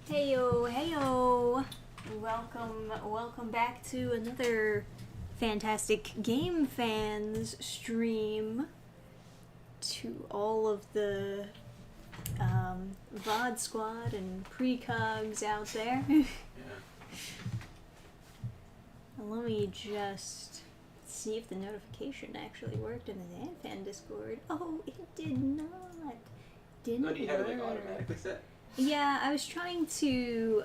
Heyo, heyo! Welcome back to another fantastic Game Fans stream. To all of the VOD squad and precogs out there. Let me just see if the notification actually worked in the Dannphan Discord. Oh, it did not. Didn't work. Do you have it like automatically set? Yeah, I was trying to,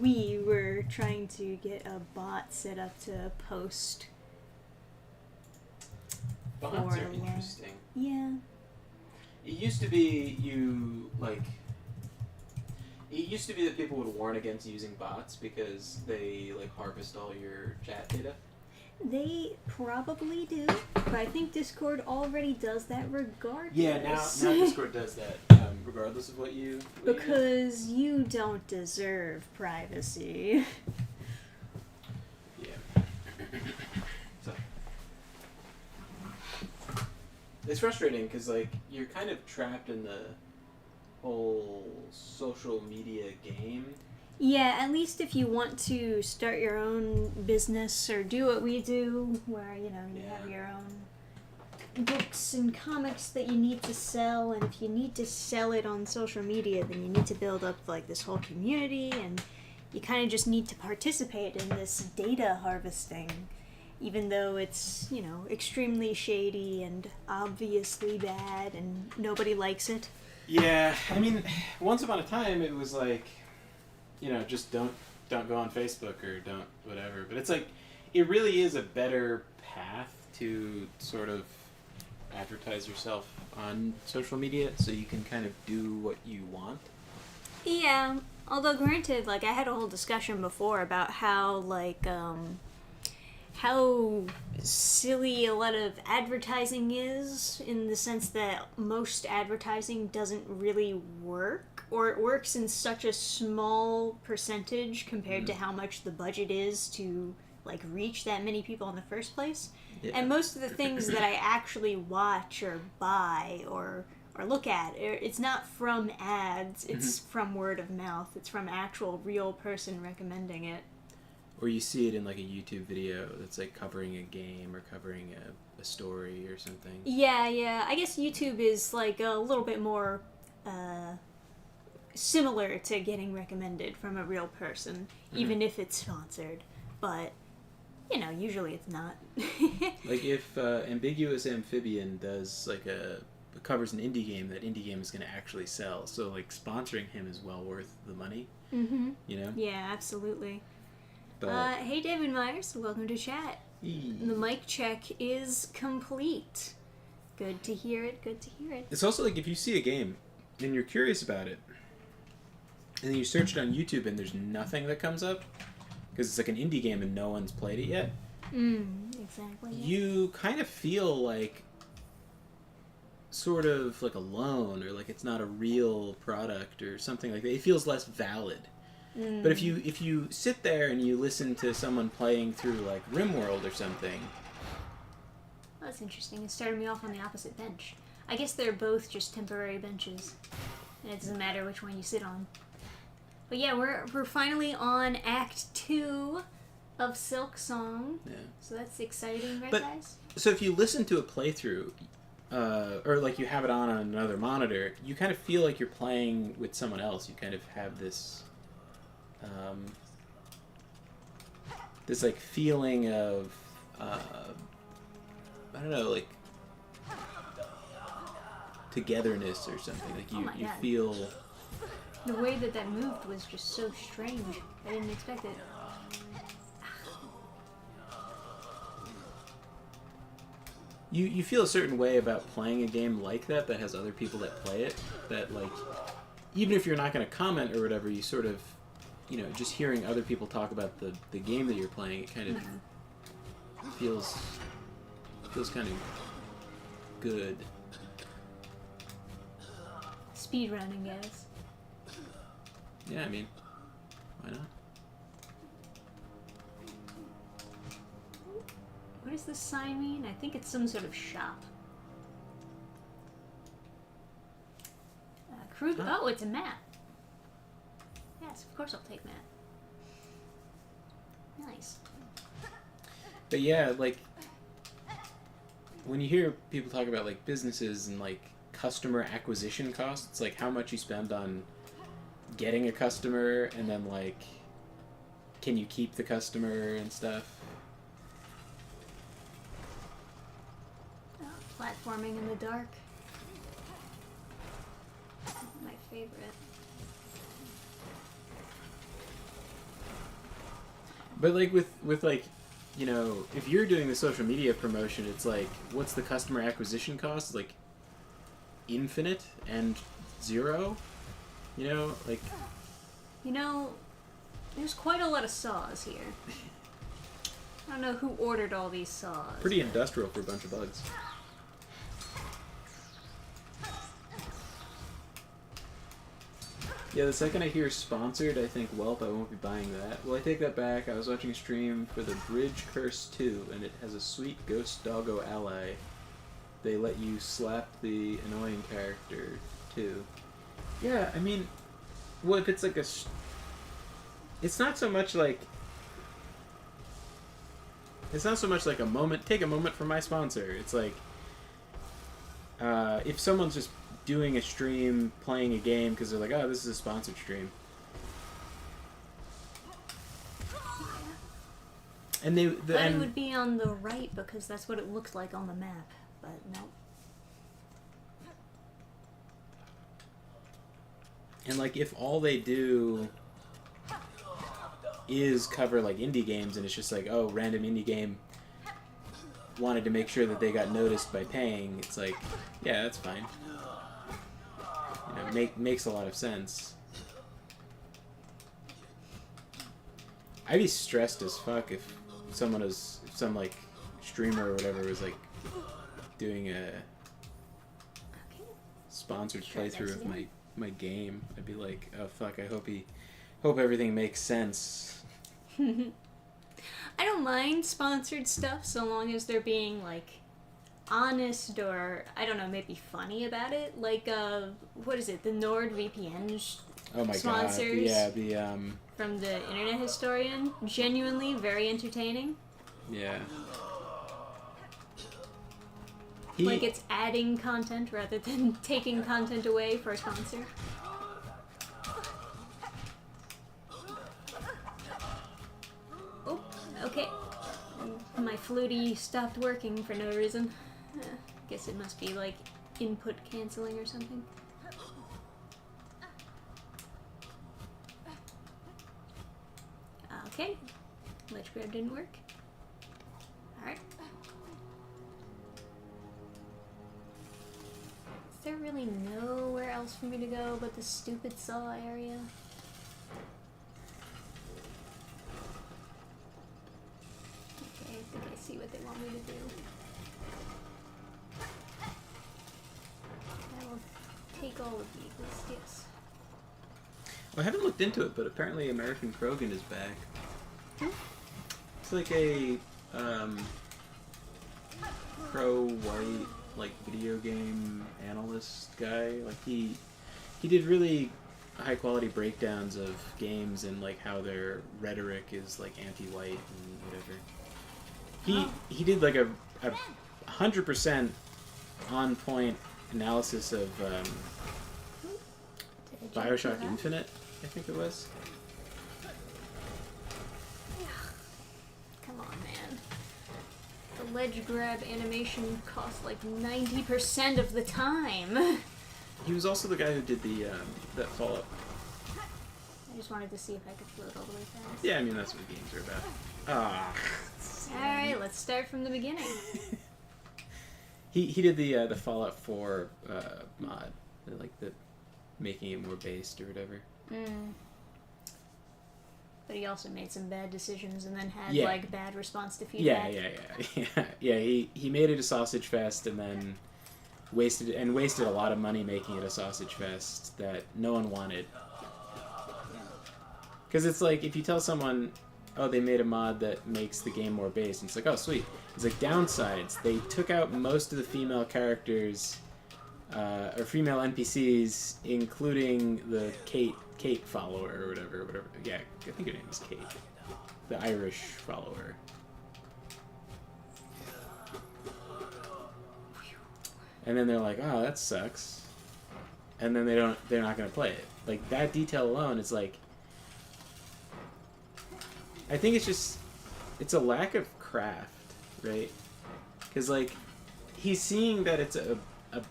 we were trying to get a bot set up to post. Bots are interesting. Yeah. It used to be it used to be that people would warn against using bots because they harvest all your chat data. They probably do, but I think Discord already does that regardless. Yeah, now Discord does that regardless of what you... Because you don't deserve privacy. Yeah. So, it's frustrating because you're kind of trapped in the whole social media game. Yeah, at least if you want to start your own business or do what we do, where, you have your own books and comics that you need to sell, and if you need to sell it on social media, then you need to build up, this whole community, and you kind of just need to participate in this data harvesting, even though it's, extremely shady and obviously bad, and nobody likes it. Yeah, I mean, once upon a time, it was just don't go on Facebook or don't whatever. But it's it really is a better path to sort of advertise yourself on social media so you can kind of do what you want. Yeah, although granted, I had a whole discussion before about how, how silly a lot of advertising is, in the sense that most advertising doesn't really work, or it works in such a small percentage compared to how much the budget is to reach that many people in the first place. Yeah. And most of the things that I actually watch or buy or look at, it's not from ads, it's from word of mouth, it's from actual real person recommending it. Or you see it in a YouTube video that's covering a game or covering a story or something. Yeah. I guess YouTube is a little bit more similar to getting recommended from a real person, even if it's sponsored. But, usually it's not. If Ambiguous Amphibian does covers an indie game, that indie game is going to actually sell. So sponsoring him is well worth the money. Mm-hmm. Yeah, absolutely. But, hey David Myers, welcome to chat. The mic check is complete. Good to hear it, It's also if you see a game and you're curious about it, and then you search it on YouTube and there's nothing that comes up, because it's an indie game and no one's played it yet. Exactly. You kind of feel sort of alone, or it's not a real product or something like that. It feels less valid. But if you sit there and you listen to someone playing through RimWorld or something... That's interesting. It started me off on the opposite bench. I guess they're both just temporary benches, and it doesn't matter which one you sit on. But yeah, we're finally on Act 2 of Silksong. Yeah. So that's exciting, right, guys? So if you listen to a playthrough, or you have it on another monitor, you kind of feel like you're playing with someone else. You kind of have this... this feeling of I don't know, togetherness or something. You feel the way that moved was just so strange. I didn't expect it. You feel a certain way about playing a game like that has other people that play it, that even if you're not going to comment or whatever, you sort of just hearing other people talk about the game that you're playing, it kind of feels kind of good. Speedrunning, guys. Yeah, I mean, why not? What does this sign mean? I think it's some sort of shop. Oh, it's a map. Yes, of course I'll take Matt. Nice. But yeah, like, when you hear people talk about, like, businesses and, like, customer acquisition costs, like, how much you spend on getting a customer, and then, like, can you keep the customer and stuff. Oh, platforming in the dark. My favorite. But, like, with like, you know, if you're doing the social media promotion, it's like, what's the customer acquisition cost? Like, infinite and zero? You know, like... You know, there's quite a lot of saws here. I don't know who ordered all these saws. Pretty industrial for a bunch of bugs. Yeah, the second I hear sponsored, I think, welp, I won't be buying that. Well, I take that back. I was watching a stream for the Bridge Curse 2, and it has a sweet ghost doggo ally. They let you slap the annoying character, too. Yeah, I mean, well, if it's like a... It's not so much like... It's not so much like a moment... Take a moment for my sponsor. It's like... if someone's just doing a stream, playing a game, because they're like, oh, this is a sponsored stream. And they... Thought it would be on the right, because that's what it looks like on the map. But no. And, like, if all they do is cover, like, indie games, and it's just like, oh, random indie game wanted to make sure that they got noticed by paying, it's like, yeah, that's fine. You know, makes a lot of sense. I'd be stressed as fuck if someone was, if some, like, streamer or whatever was, like, doing a sponsored playthrough of my game. I'd be like, oh fuck, I hope everything makes sense. I don't mind sponsored stuff so long as they're being, like, honest or, I don't know, maybe funny about it. Like, what is it? The NordVPN Oh my sponsors. god. Yeah, the, from the Internet Historian. Genuinely very entertaining. Yeah. Like, it's adding content rather than taking content away for a sponsor. Oh, okay. My flutie stopped working for no reason. Guess it must be, like, input canceling or something. Okay. Ledge grab didn't work. Alright. Is there really nowhere else for me to go but the stupid saw area? Okay, I think I see what they want me to do. I will take all of these, yes. I haven't looked into it, but apparently American Krogan is back. It's like a pro-white, like, video game analyst guy. Like, he did really high quality breakdowns of games and, like, how their rhetoric is, like, anti-white and whatever. He did like a 100% on point analysis of Bioshock Infinite, I think it was. Come on, man. The ledge grab animation costs like 90% of the time. He was also the guy who did the that Fallout. I just wanted to see if I could float all the way fast. Yeah, I mean that's what games are about. Ah. Alright, let's start from the beginning. He did the Fallout 4 mod, like the making it more based or whatever. But he also made some bad decisions and then had like bad response to Yeah. feedback. He made it a sausage fest and then wasted a lot of money making it a sausage fest that no one wanted. Because it's like if you tell someone, oh, they made a mod that makes the game more based, and it's like, oh, sweet. It's like downsides. They took out most of the female characters or female NPCs, including the Kate follower or whatever. Yeah, I think her name is Kate, the Irish follower. And then they're like, "Oh, that sucks," and then they're not gonna play it. Like that detail alone is like, I think it's a lack of craft, right? Because like he's seeing that it's a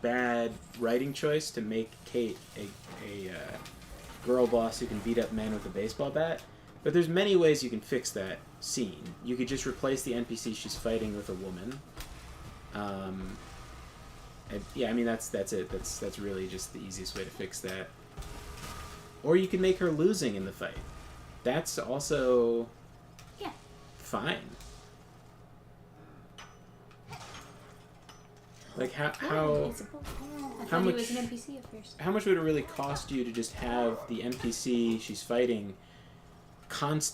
bad writing choice to make Kate a girl boss who can beat up men with a baseball bat. But there's many ways you can fix that scene. You could just replace the NPC she's fighting with a woman. Yeah, I mean that's it. That's really just the easiest way to fix that. Or you can make her losing in the fight. That's also fine. Like how much he was an NPC at first. How much would it really cost you to just have the NPC she's fighting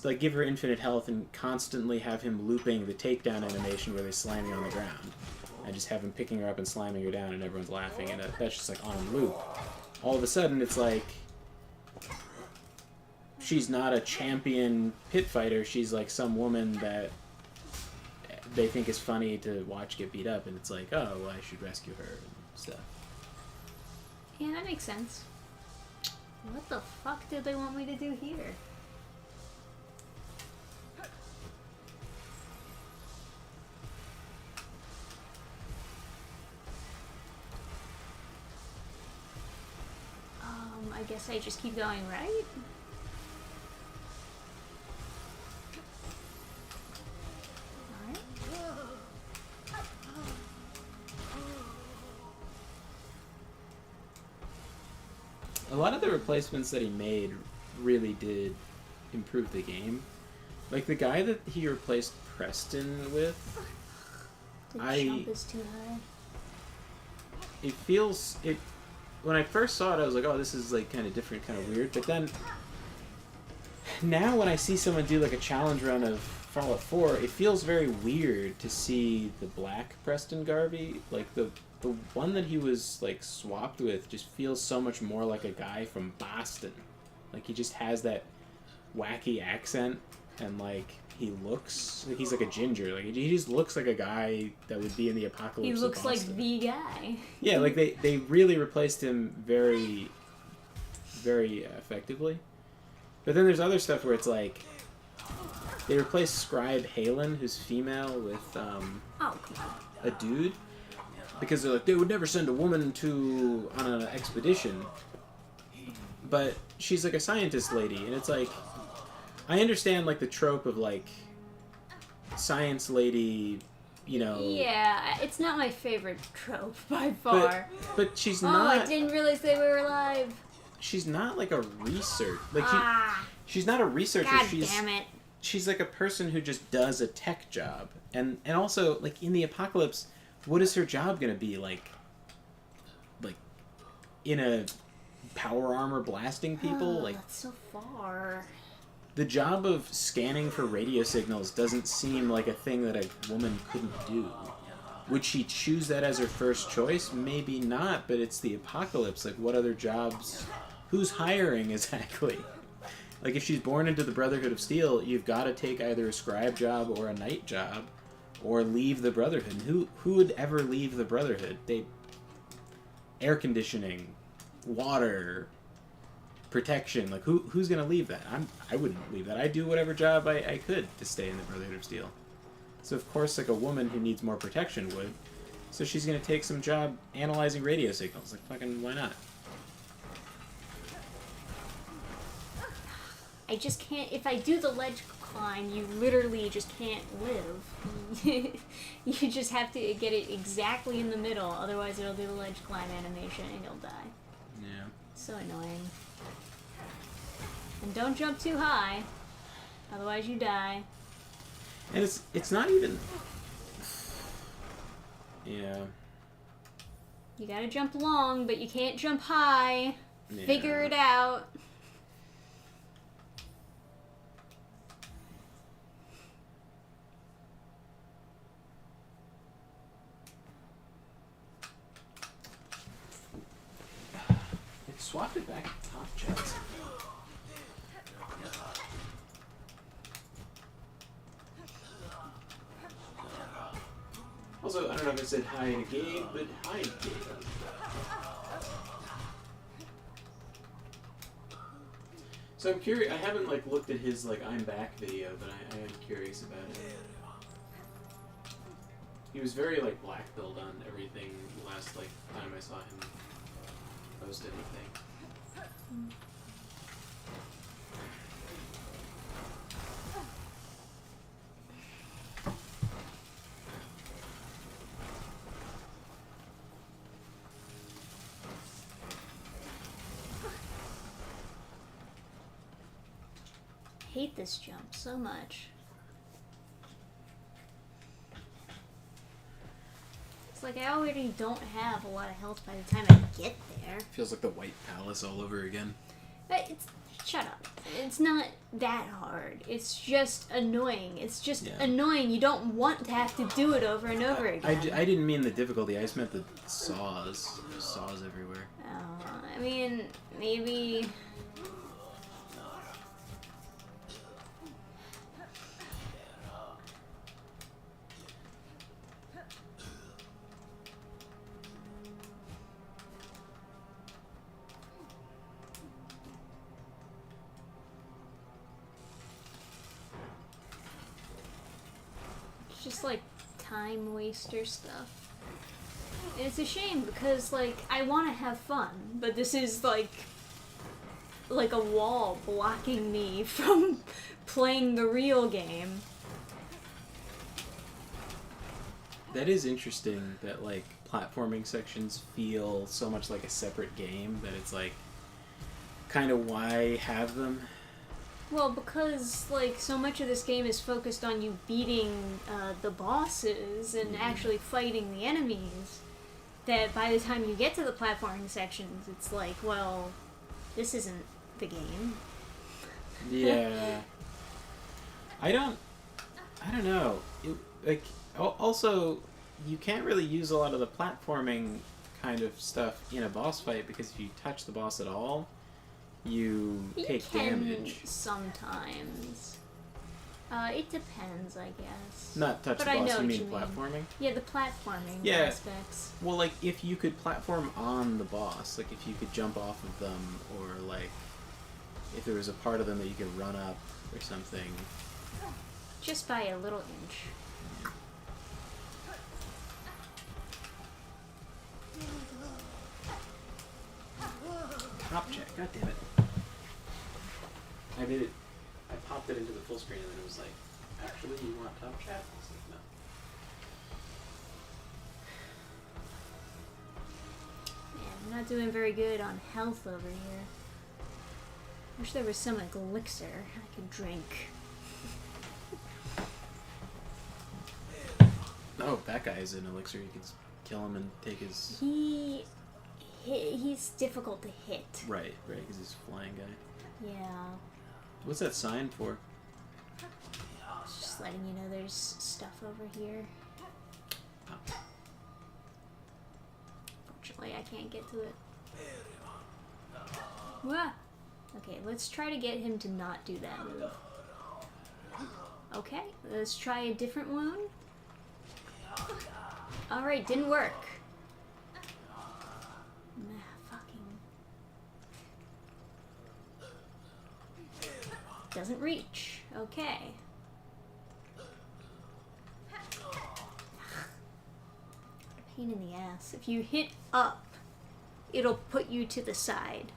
like give her infinite health and constantly have him looping the takedown animation where they slam you on the ground, and just have him picking her up and slamming her down and everyone's laughing, and that's just like on loop. All of a sudden it's like she's not a champion pit fighter, she's like some woman that they think is funny to watch get beat up, and it's like, oh, well, I should rescue her and stuff. Yeah, that makes sense. What the fuck did they want me to do here? I guess I just keep going, right? A lot of the replacements that he made really did improve the game. Like the guy that he replaced Preston with, The jump is too high. When I first saw it, I was like, oh, this is like kind of different, kind of weird. But then, now when I see someone do like a challenge run of Fallout 4, it feels very weird to see the black Preston Garvey. Like the one that he was like swapped with just feels so much more like a guy from Boston. Like he just has that wacky accent, and like he looks like he's like a ginger. Like he just looks like a guy that would be in the apocalypse. He looks of like Boston. the guy. Yeah, like they really replaced him very, very effectively. But then there's other stuff where it's like they replaced Scribe Halen, who's female, with a dude, because they're like, they would never send a woman on an expedition. But she's like a scientist lady, and it's like, I understand like the trope of like science lady, you know. Yeah, it's not my favorite trope by far. But she's Oh, not. I didn't realize they were alive. She's not like a research. Like she's not a researcher. God damn it. She's like a person who just does a tech job, and also like in the apocalypse, what is her job gonna be like in a power armor blasting people? Like that's so far. The job of scanning for radio signals doesn't seem like a thing that a woman couldn't do. Would she choose that as her first choice? Maybe not, but it's the apocalypse. Like, what other jobs? Who's hiring exactly? Like, if she's born into the Brotherhood of Steel, you've got to take either a scribe job or a night job, or leave the Brotherhood. Who would ever leave the Brotherhood? Air conditioning, water, protection. Like, who's gonna leave that? I wouldn't leave that. I'd do whatever job I could to stay in the Brotherhood of Steel. So of course, like, a woman who needs more protection would. So she's gonna take some job analyzing radio signals. Like, fucking, why not? I just can't. If I do the ledge climb, you literally just can't live. You just have to get it exactly in the middle, otherwise it'll do the ledge climb animation and you'll die. Yeah. So annoying. And don't jump too high, otherwise you die. And it's not even... Yeah. You gotta jump long, but you can't jump high. Yeah. Figure it out. swapped it back to top chat. Also, I don't know if I said hi to Gabe, but hi, Gabe. So I'm curious. I haven't like looked at his like "I'm back" video, but I am curious about it. He was very like black belt on everything last like time I saw him post anything. I hate this jump so much. It's like I already don't have a lot of health by the time I get there. Feels like the White Palace all over again. But shut up. It's not that hard. It's just annoying. It's just annoying. You don't want to have to do it over and over again. I didn't mean the difficulty. I just meant the saws. There's saws everywhere. I mean, maybe... just like time waster stuff. And it's a shame because like I want to have fun, but this is like a wall blocking me from playing the real game. That is interesting that like platforming sections feel so much like a separate game that it's like kind of why have them. Well, because, like, so much of this game is focused on you beating the bosses and actually fighting the enemies, that by the time you get to the platforming sections, it's like, well, this isn't the game. Yeah. I don't know. Also, you can't really use a lot of the platforming kind of stuff in a boss fight, because if you touch the boss at all, you take damage. Sometimes. It depends, I guess. Not touch the boss, you mean platforming? Yeah, the platforming aspects. Well, like, if you could platform on the boss, like, if you could jump off of them, or, like, if there was a part of them that you could run up or something. Just by a little inch. Top check, god damn it. I made it, I popped it into the full screen and then it was like, actually, you want top chat? I was like, no. Man, I'm not doing very good on health over here. Wish there was some like elixir I could drink. Oh, that guy is an elixir. You can kill him and take his... He's difficult to hit. Right, because he's a flying guy. Yeah. What's that sign for? It's just letting you know there's stuff over here. Oh. Fortunately, I can't get to it. Wah! Okay, let's try to get him to not do that move. Okay, let's try a different wound. Alright, didn't work. Doesn't reach. Okay. Pain in the ass. If you hit up, it'll put you to the side.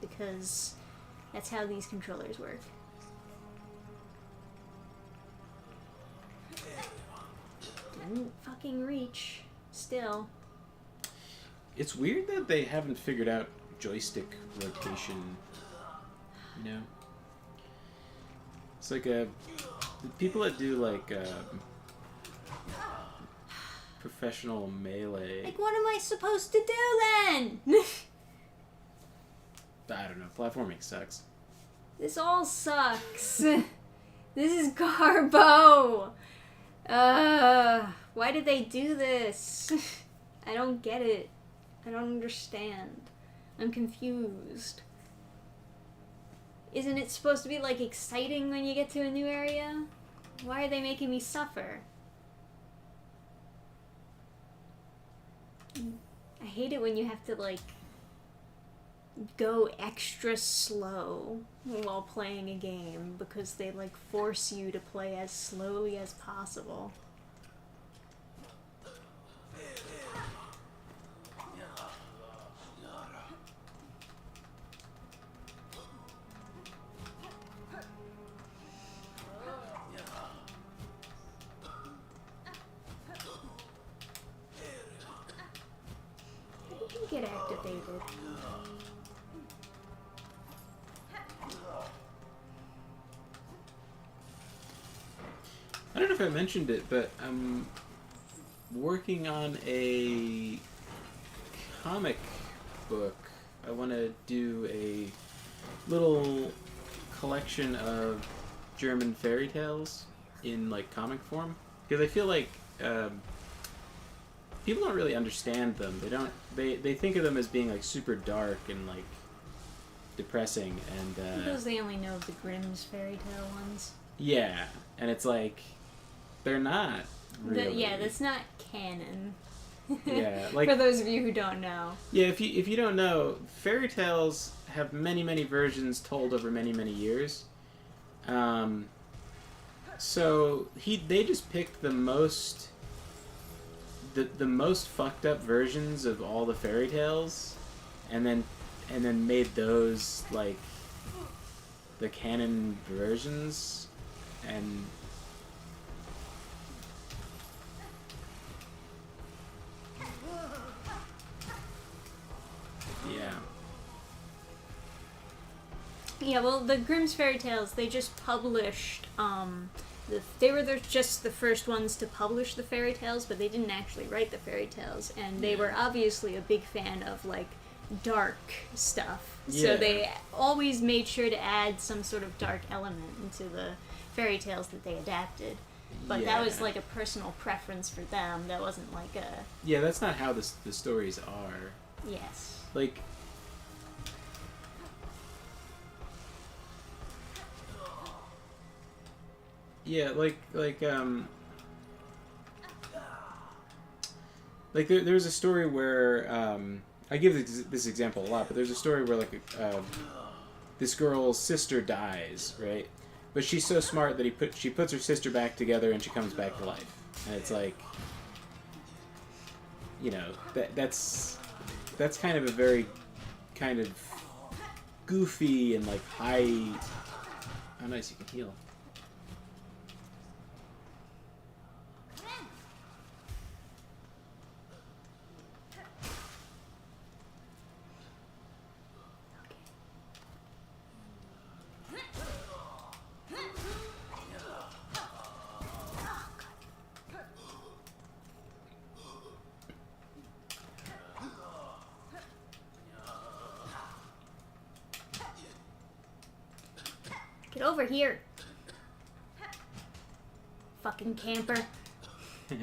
Because that's how these controllers work. Didn't fucking reach. Still. It's weird that they haven't figured out joystick rotation, you know? It's like the people that do like professional melee. Like, what am I supposed to do then? I don't know. Platforming sucks. This all sucks. This is Garbo. Why did they do this? I don't get it. I don't understand. I'm confused. Isn't it supposed to be, like, exciting when you get to a new area? Why are they making me suffer? I hate it when you have to, like, go extra slow while playing a game because they, like, force you to play as slowly as possible. Get activated. I don't know if I mentioned it, but I'm working on a comic book. I want to do a little collection of German fairy tales in like comic form, because I feel like people don't really understand them. They think of them as being like super dark and like depressing, and Because they only know the Grimm's fairy tale ones. yeah, and it's like they're not really. Yeah, that's not canon. Yeah, like for those of you who don't know. Yeah, if you don't know, fairy tales have many versions told over many years. So they just picked the most fucked up versions of all the fairy tales, and then made those like the canon versions, and yeah. Yeah, well, the Grimm's fairy tales, they just published, they were just the first ones to publish the fairy tales, but they didn't actually write the fairy tales, and they were obviously a big fan of, like, dark stuff. Yeah. So they always made sure to add some sort of dark element into the fairy tales that they adapted. But that was, like, a personal preference for them. That wasn't, like, a... Yeah, that's not how the stories are. Yes. Like... Yeah, like there's a story where, I give this example a lot, but there's a story where, like, this girl's sister dies, right? But she's so smart that she puts her sister back together and she comes back to life. And it's like, you know, that's kind of a very kind of goofy and, like, high... How nice you can heal. Get over here. Fucking camper. Oh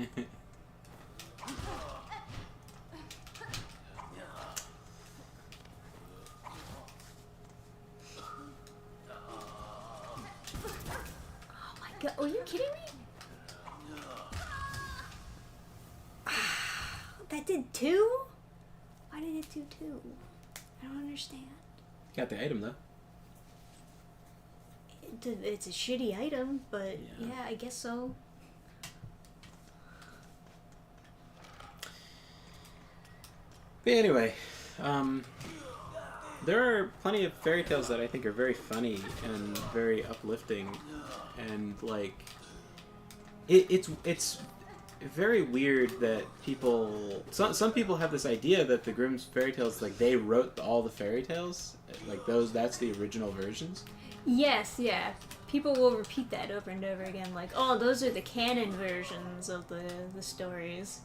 my god, are you kidding me? That did 2? Why did it do 2? I don't understand. Got the item, though. It's a shitty item, but Yeah. yeah, I guess so. But anyway, there are plenty of fairy tales that I think are very funny and very uplifting, and like it's very weird that some people have this idea that the Grimm's fairy tales, like, they wrote all the fairy tales, like that's the original versions. Yes, yeah. People will repeat that over and over again, like, oh, those are the canon versions of the stories.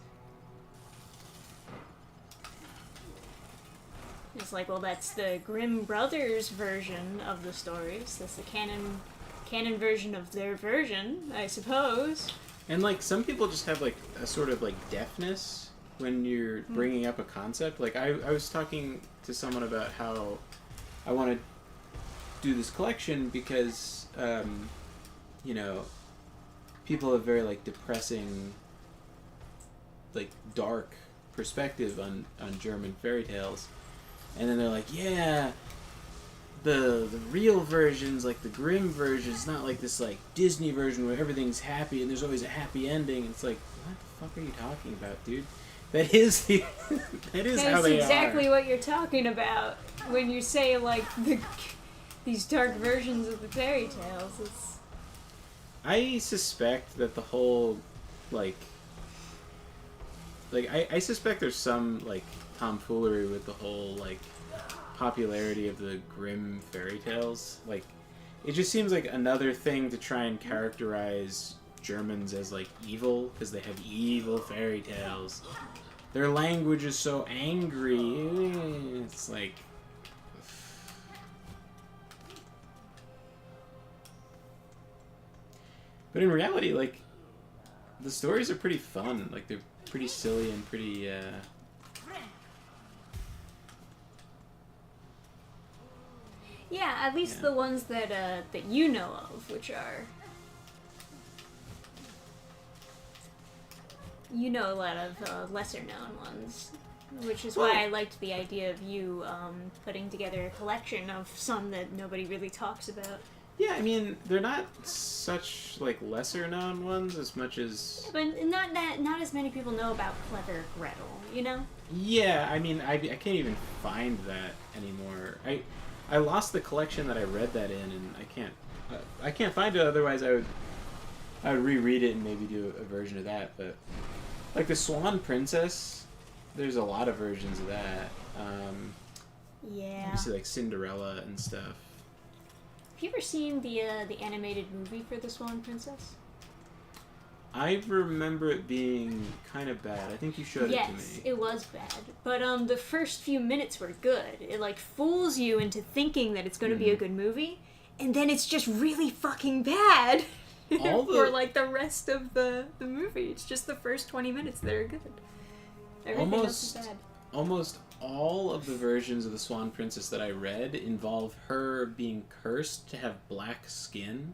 It's like, well, that's the Grimm brothers' version of the stories. That's the canon version of their version, I suppose. And like some people just have like a sort of like deafness when you're bringing up a concept. Like, I was talking to someone about how I want to do this collection because, you know, people have very, like, depressing, like, dark perspective on German fairy tales. And then they're like, yeah, the real versions, like the Grimm version, is not like this, like, Disney version where everything's happy and there's always a happy ending. It's like, what the fuck are you talking about, dude? That is the that is how they are. That's exactly what you're talking about when you say, like, these dark versions of the fairy tales. It's... I suspect that the whole, like I suspect there's some, like, tomfoolery with the whole, like, popularity of the Grimm fairy tales. Like, it just seems like another thing to try and characterize Germans as, like, evil, because they have evil fairy tales. Their language is so angry. It's like... But in reality, like, the stories are pretty fun. Like, they're pretty silly and pretty, Yeah, at least the ones that that you know of, which are... You know a lot of lesser-known ones, which is why I liked the idea of you putting together a collection of some that nobody really talks about. Yeah, I mean, they're not such, like, lesser-known ones as much as... But not as many people know about Clever Gretel, you know? Yeah, I mean, I can't even find that anymore. I lost the collection that I read that in, and I can't find it. Otherwise, I would reread it and maybe do a version of that. But like the Swan Princess, there's a lot of versions of that. Yeah. Obviously, like Cinderella and stuff. Have you ever seen the animated movie for the Swan Princess? I remember it being kind of bad. I think you showed it to me. Yes, it was bad. But the first few minutes were good. It, like, fools you into thinking that it's going to be a good movie, and then it's just really fucking bad for, like, the rest of the movie. It's just the first 20 minutes that are good. Everything else is bad. Almost all of the versions of the Swan Princess that I read involve her being cursed to have black skin.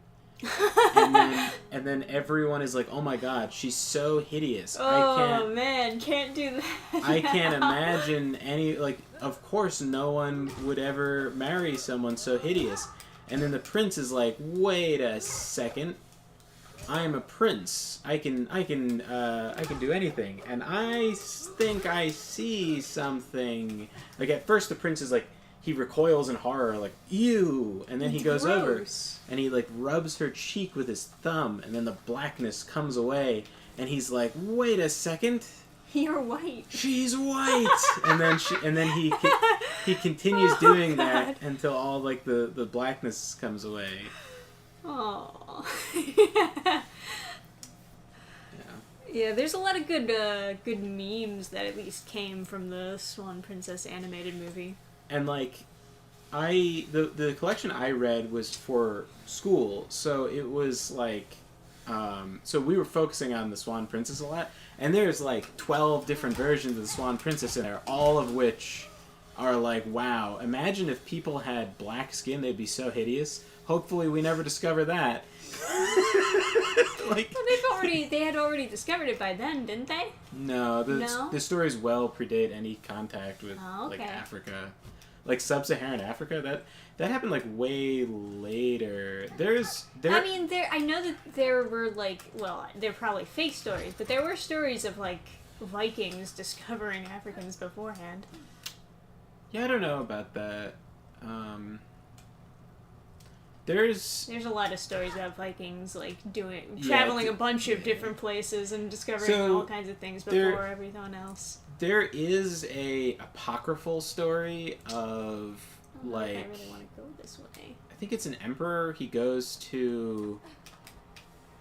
and then everyone is like, oh my god, she's so hideous. Oh man, can't do that. I can't imagine any, like, of course no one would ever marry someone so hideous. And then the prince is like, wait a second, I am a prince. I can do anything. And I think I see something. Like, at first the prince is like, he recoils in horror, like, ew! And then he goes over, and he, like, rubs her cheek with his thumb, and then the blackness comes away, and he's like, wait a second! You're white. She's white! and then he continues doing that until all, like, the blackness comes away. Oh. Yeah. Yeah, there's a lot of good memes that at least came from the Swan Princess animated movie. And, like, the collection I read was for school, so it was, like, so we were focusing on the Swan Princess a lot, and there's, like, 12 different versions of the Swan Princess in there, all of which are like, wow, imagine if people had black skin, they'd be so hideous. Hopefully we never discover that. Like, well, they had already discovered it by then, didn't they? No, the stories well predate any contact with like Africa, like sub-Saharan Africa. That happened like way later. I know that there were like, well, they're probably fake stories, but there were stories of like Vikings discovering Africans beforehand. Yeah, I don't know about that. There's a lot of stories about Vikings like traveling a bunch of different places and discovering all kinds of things before everyone else. There is a apocryphal story of like, I really want to go this way. I think it's an emperor. He goes to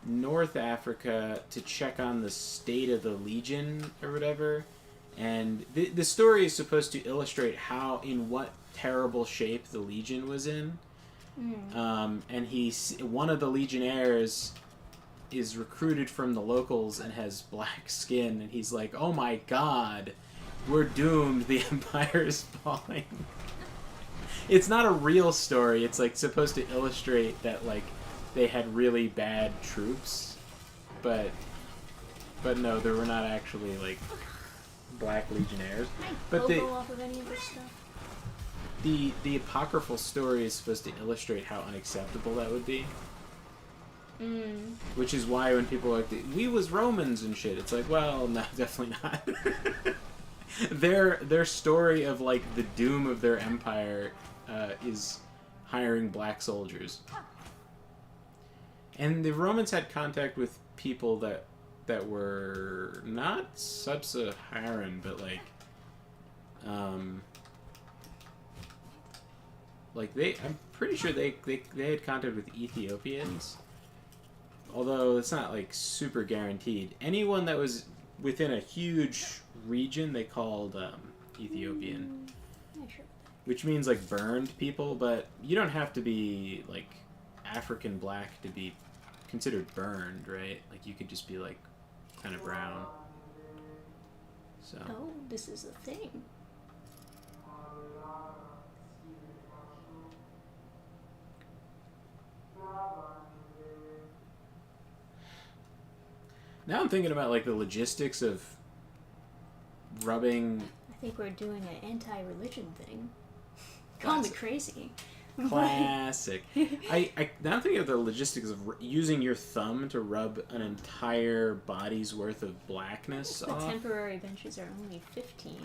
North Africa to check on the state of the legion or whatever, and the story is supposed to illustrate in what terrible shape the legion was in. And one of the legionnaires is recruited from the locals and has black skin, and he's like, oh my god, we're doomed, the Empire is falling. It's not a real story. It's like supposed to illustrate that like they had really bad troops, but no, there were not actually like black legionnaires. But Can I off of any of this stuff? the apocryphal story is supposed to illustrate how unacceptable that would be. Which is why when people are like, we was Romans and shit, it's like, well, no, definitely not. Their story of like the doom of their empire is hiring black soldiers. And the Romans had contact with people that were not sub-Saharan, but I'm pretty sure they had contact with Ethiopians. Although it's not like super guaranteed. Anyone that was within a huge region they called Ethiopian. Yeah, sure. Which means like burned people, but you don't have to be like African black to be considered burned, right? Like you could just be like kind of brown. So. Oh, this is a thing. Now I'm thinking about like the logistics of rubbing. I think we're doing an anti-religion thing. Call me crazy. Classic. I now think of the logistics of using your thumb to rub an entire body's worth of blackness The off. temporary benches are only 15.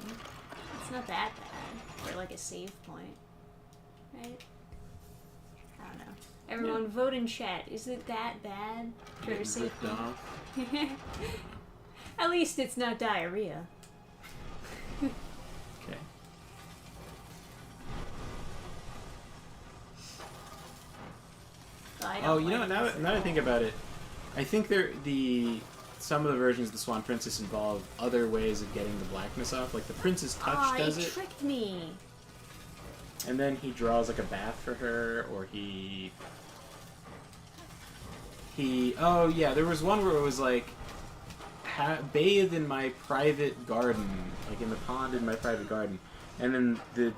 It's not that bad for like a save point, right? I don't know. Everyone vote in chat. Is it that bad for a save Ripped point? off. At least it's not diarrhea. Okay. Oh, you know, now that I think about it, I think some of the versions of the Swan Princess involve other ways of getting the blackness off. Like the Prince's Touch does it. it. Tricked me. And then he draws like a bath for her, or he. Oh yeah, there was one where it was like, bathe in my private garden, like in the pond in my private garden, and then the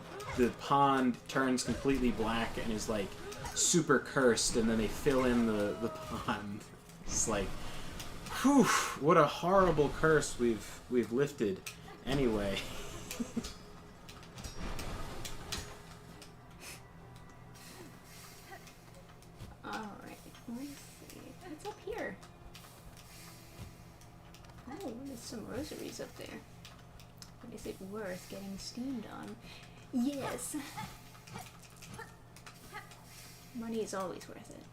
pond turns completely black and is like super cursed, and then they fill in the pond. It's like, whew, what a horrible curse we've lifted. Anyway. Alright, let's see. What's up here? Oh, there's some rosaries up there. But is it worth getting steamed on? Yes. Money is always worth it.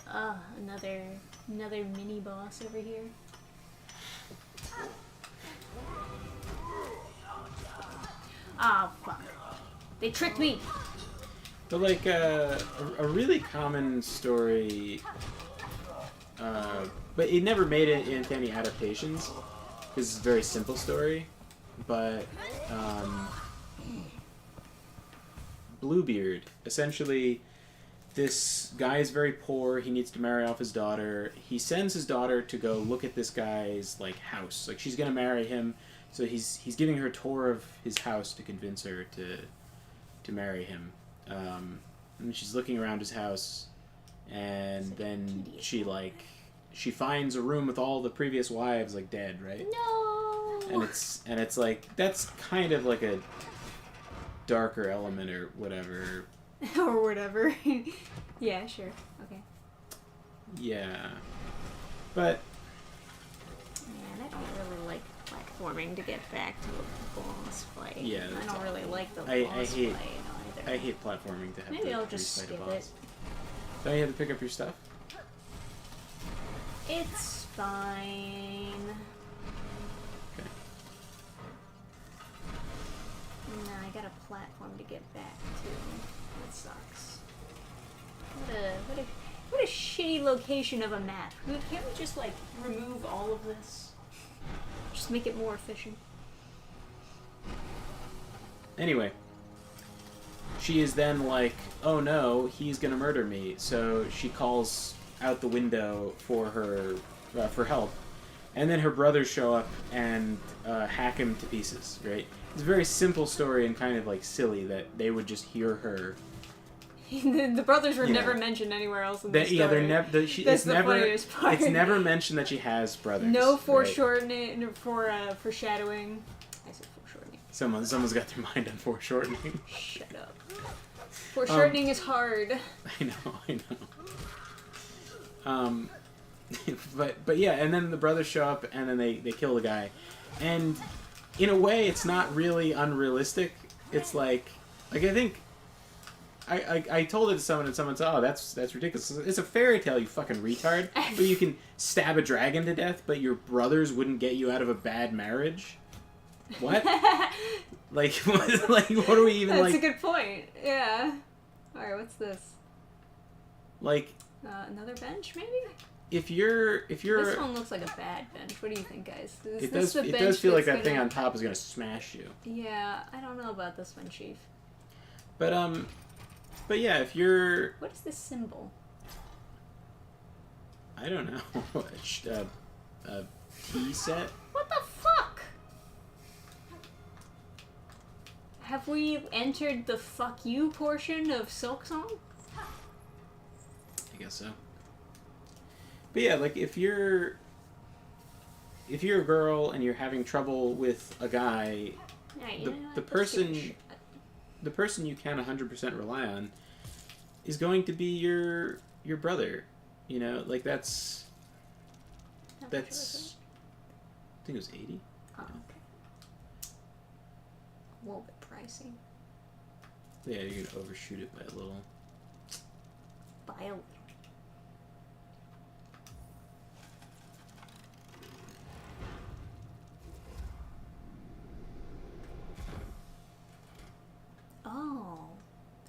Ah, another mini boss over here. Ah, fuck. They tricked me! But like a really common story, but it never made it into any adaptations. This is a very simple story, but Bluebeard, essentially, this guy is very poor. He needs to marry off his daughter. He sends his daughter to go look at this guy's like house. Like she's gonna marry him, so he's giving her a tour of his house to convince her to marry him. And she's looking around his house, and then she finds a room with all the previous wives like dead, right? No. And it's like that's kind of like a darker element or whatever. Or whatever. Yeah, sure. Okay. Yeah, but Man, I don't really like platforming to get back to a boss fight. Yeah, I don't really like the boss I fight either. I hate platforming to have Maybe to I'll just fight a skip boss. it. Don't you have to pick up your stuff? It's fine. Okay. No, I got a platform to get back to. That sucks. What a shitty location of a map. Can't we just like remove all of this? Just make it more efficient. Anyway, she is then like, oh no, he's gonna murder me. So she calls out the window for her for help, and then her brothers show up and hack him to pieces. Right? It's a very simple story and kind of like silly that they would just hear her. The brothers were Yeah. never mentioned anywhere else in the story. Yeah, they're never. That's It's the never. funniest part. It's never mentioned that she has brothers. No right? foreshortening foreshadowing. I said foreshortening. Someone's got their mind on foreshortening. Shut up. Foreshortening is hard. I know. But yeah, and then the brothers show up and then they kill the guy, and in a way, it's not really unrealistic. It's like I think. I told it to someone and someone said, "Oh, that's ridiculous. It's a fairy tale, you fucking retard. Where you can stab a dragon to death, but your brothers wouldn't get you out of a bad marriage. What? like, what are we even That's like? a good point. Yeah. All right, what's this? Like, Another bench, maybe? if you're This one looks like a bad bench. What do you think, guys? Is it this does the it bench does feel like that's that thing gonna- on top is gonna smash you. Yeah, I don't know about this one, Chief. But yeah, if you're What is this symbol? I don't know a tea set. What the fuck? Have we entered the fuck you portion of Silksong? I guess so. But yeah, like if you're a girl and you're having trouble with a guy, Yeah, you the know what? the Let's person give it a shot. the person you can 100% rely on is going to be your brother. You know, like that's How much was that's I think it was 80. it? Oh, okay. A little bit pricey. Yeah, you could overshoot it by a little. Bile.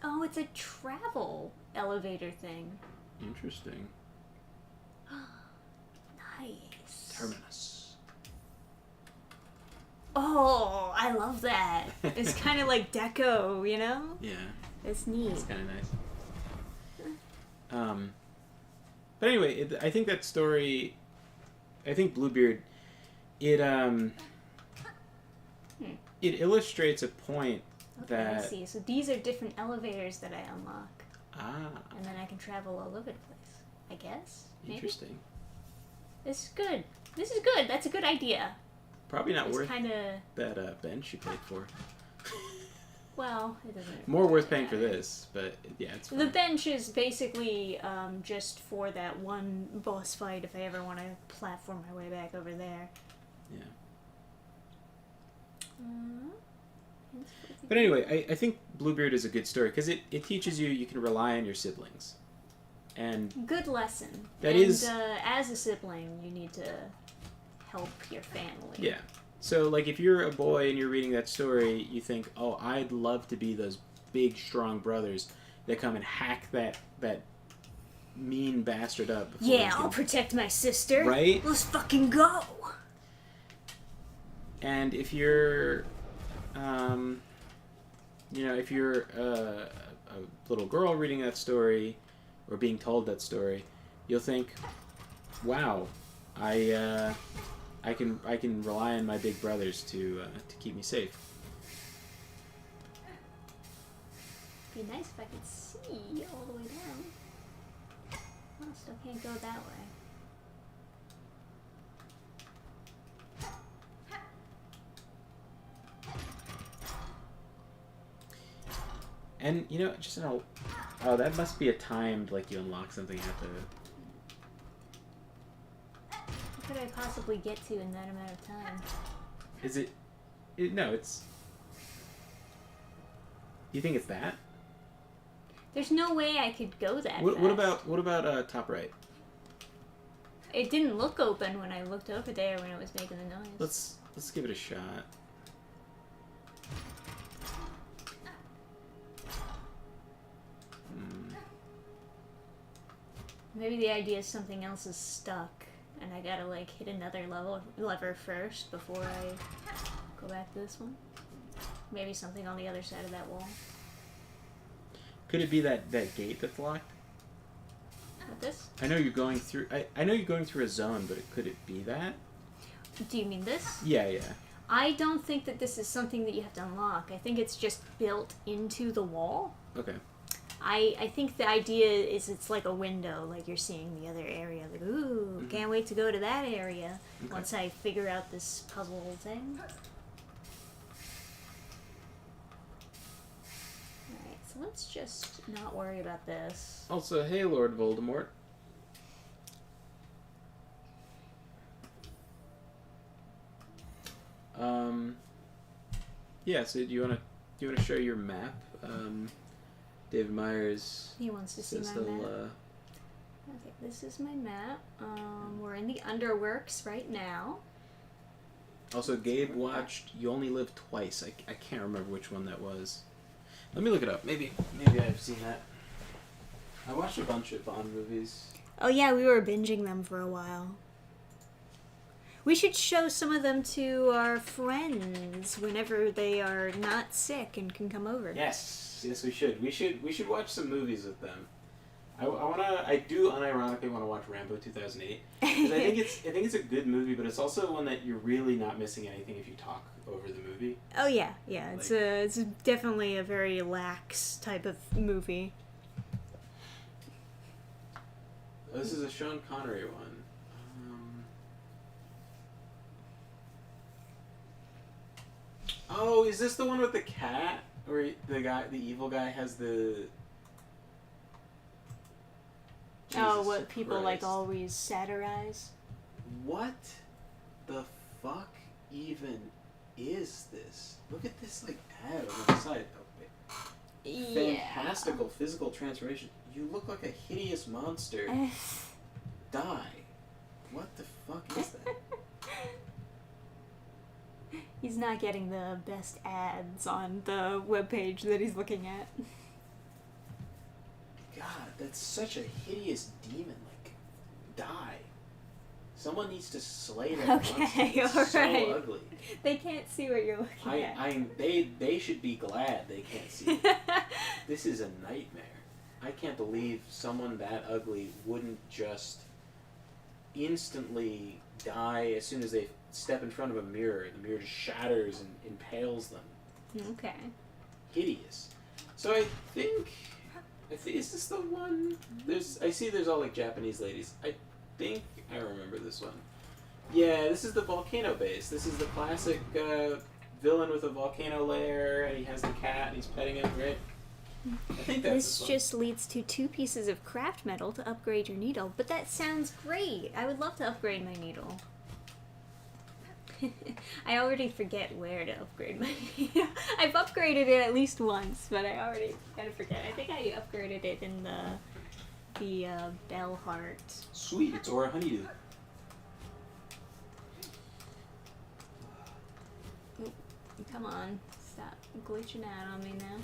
Oh, it's a travel elevator thing. Interesting. Nice. Terminus. Oh, I love that. It's kind of like deco, you know? Yeah, It's neat. it's kind of nice. But anyway, I think that story. I think Bluebeard. It it illustrates a point Okay, I that see. So these are different elevators that I unlock, ah and then I can travel all over the place. I guess. Maybe? interesting. This is good. This is good. That's a good idea. Probably not It's worth kind of that bench you paid for. well, it doesn't. More worth paying matter. for this, but yeah, it's fine. The bench is basically just for that one boss fight if I ever want to platform my way back over there. Yeah. Uh, But anyway, I think Bluebeard is a good story because it teaches you can rely on your siblings. And good lesson. That and, is- as a sibling, you need to help your family. yeah. So, like, if you're a boy and you're reading that story, you think, oh, I'd love to be those big, strong brothers that come and hack that mean bastard up. before he Yeah, can- I'll protect my sister. Right? Let's fucking go. And if you're, if you're a little girl reading that story or being told that story, you'll think, wow, I can rely on my big brothers to keep me safe. It'd be nice if I could see all the way down. Well, still can't go that way. And just that must be a timed, like, you unlock something, you have to. What could I possibly get to in that amount of time? Is it? No, it's. You think it's that? There's no way I could go that What fast. about top right? It didn't look open when I looked over there when it was making the noise. Let's give it a shot. Maybe the idea is something else is stuck, and I gotta like hit another lever first before I go back to this one. Maybe something on the other side of that wall. Could it be that gate that's locked? What Not this? I know you're going through. I know you're going through a zone, but could it be that? Do you mean this? Yeah, yeah. I don't think that this is something that you have to unlock. I think it's just built into the wall. Okay. I think the idea is it's like a window, like you're seeing the other area. Like, ooh, can't wait to go to that area once I figure out this puzzle thing. Alright, so let's just not worry about this. Also, hey, Lord Voldemort. Yeah. So do you wanna show your map? David Myers. He wants to see says my map. he'll, Okay, this is my map. We're in the Underworks right now. Also, Gabe watched You Only Live Twice. I can't remember which one that was. Let me look it up. Maybe I've seen that. I watched a bunch of Bond movies. Oh yeah, we were binging them for a while. We should show some of them to our friends whenever they are not sick and can come over. Yes, we should. We should watch some movies with them. I do unironically want to watch Rambo 2008 because I think it's a good movie, but it's also one that you're really not missing anything if you talk over the movie. Oh yeah. It's definitely a very lax type of movie. Oh, this is a Sean Connery one. Oh, is this the one with the cat? Where the evil guy has the... Oh, what people Christ. like always satirize? What the fuck even is this? Look at this like ad on the side. Oh, wait. Fantastical physical transformation. You look like a hideous monster. Die. What the fuck is that? He's not getting the best ads on the webpage that he's looking at. God, that's such a hideous demon. Like, die. Someone needs to slay that monster. It's all so right. ugly. They can't see what you're looking at. They should be glad they can't see. This is a nightmare. I can't believe someone that ugly wouldn't just instantly die as soon as they step in front of a mirror. The mirror just shatters and impales them. Okay. Hideous. So I think is this the one? I see there's all like Japanese ladies. I think I remember this one. Yeah, this is the volcano base. This is the classic villain with a volcano lair, and he has the cat, and he's petting him, right? I think that's This just leads to 2 pieces of craft metal to upgrade your needle, but that sounds great. I would love to upgrade my needle. I already forget where to upgrade my needle. I've upgraded it at least once, but I already kind of forget. I think I upgraded it in the bell heart. Sweet, it's Aura Honeydew. Come on, stop glitching out on me now.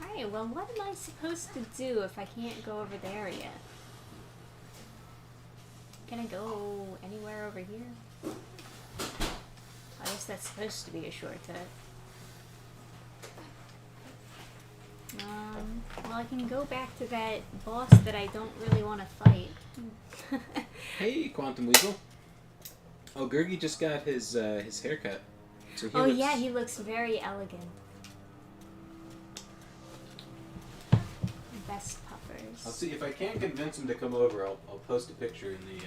Alright, well, what am I supposed to do if I can't go over there yet? Can I go anywhere over here? I guess that's supposed to be a shortcut. Well, I can go back to that boss that I don't really want to fight. Hey, Quantum Weasel. Oh, Gurgi just got his haircut. So yeah, he looks very elegant. Best puffers. I'll see if I can't convince him to come over. I'll post a picture in the.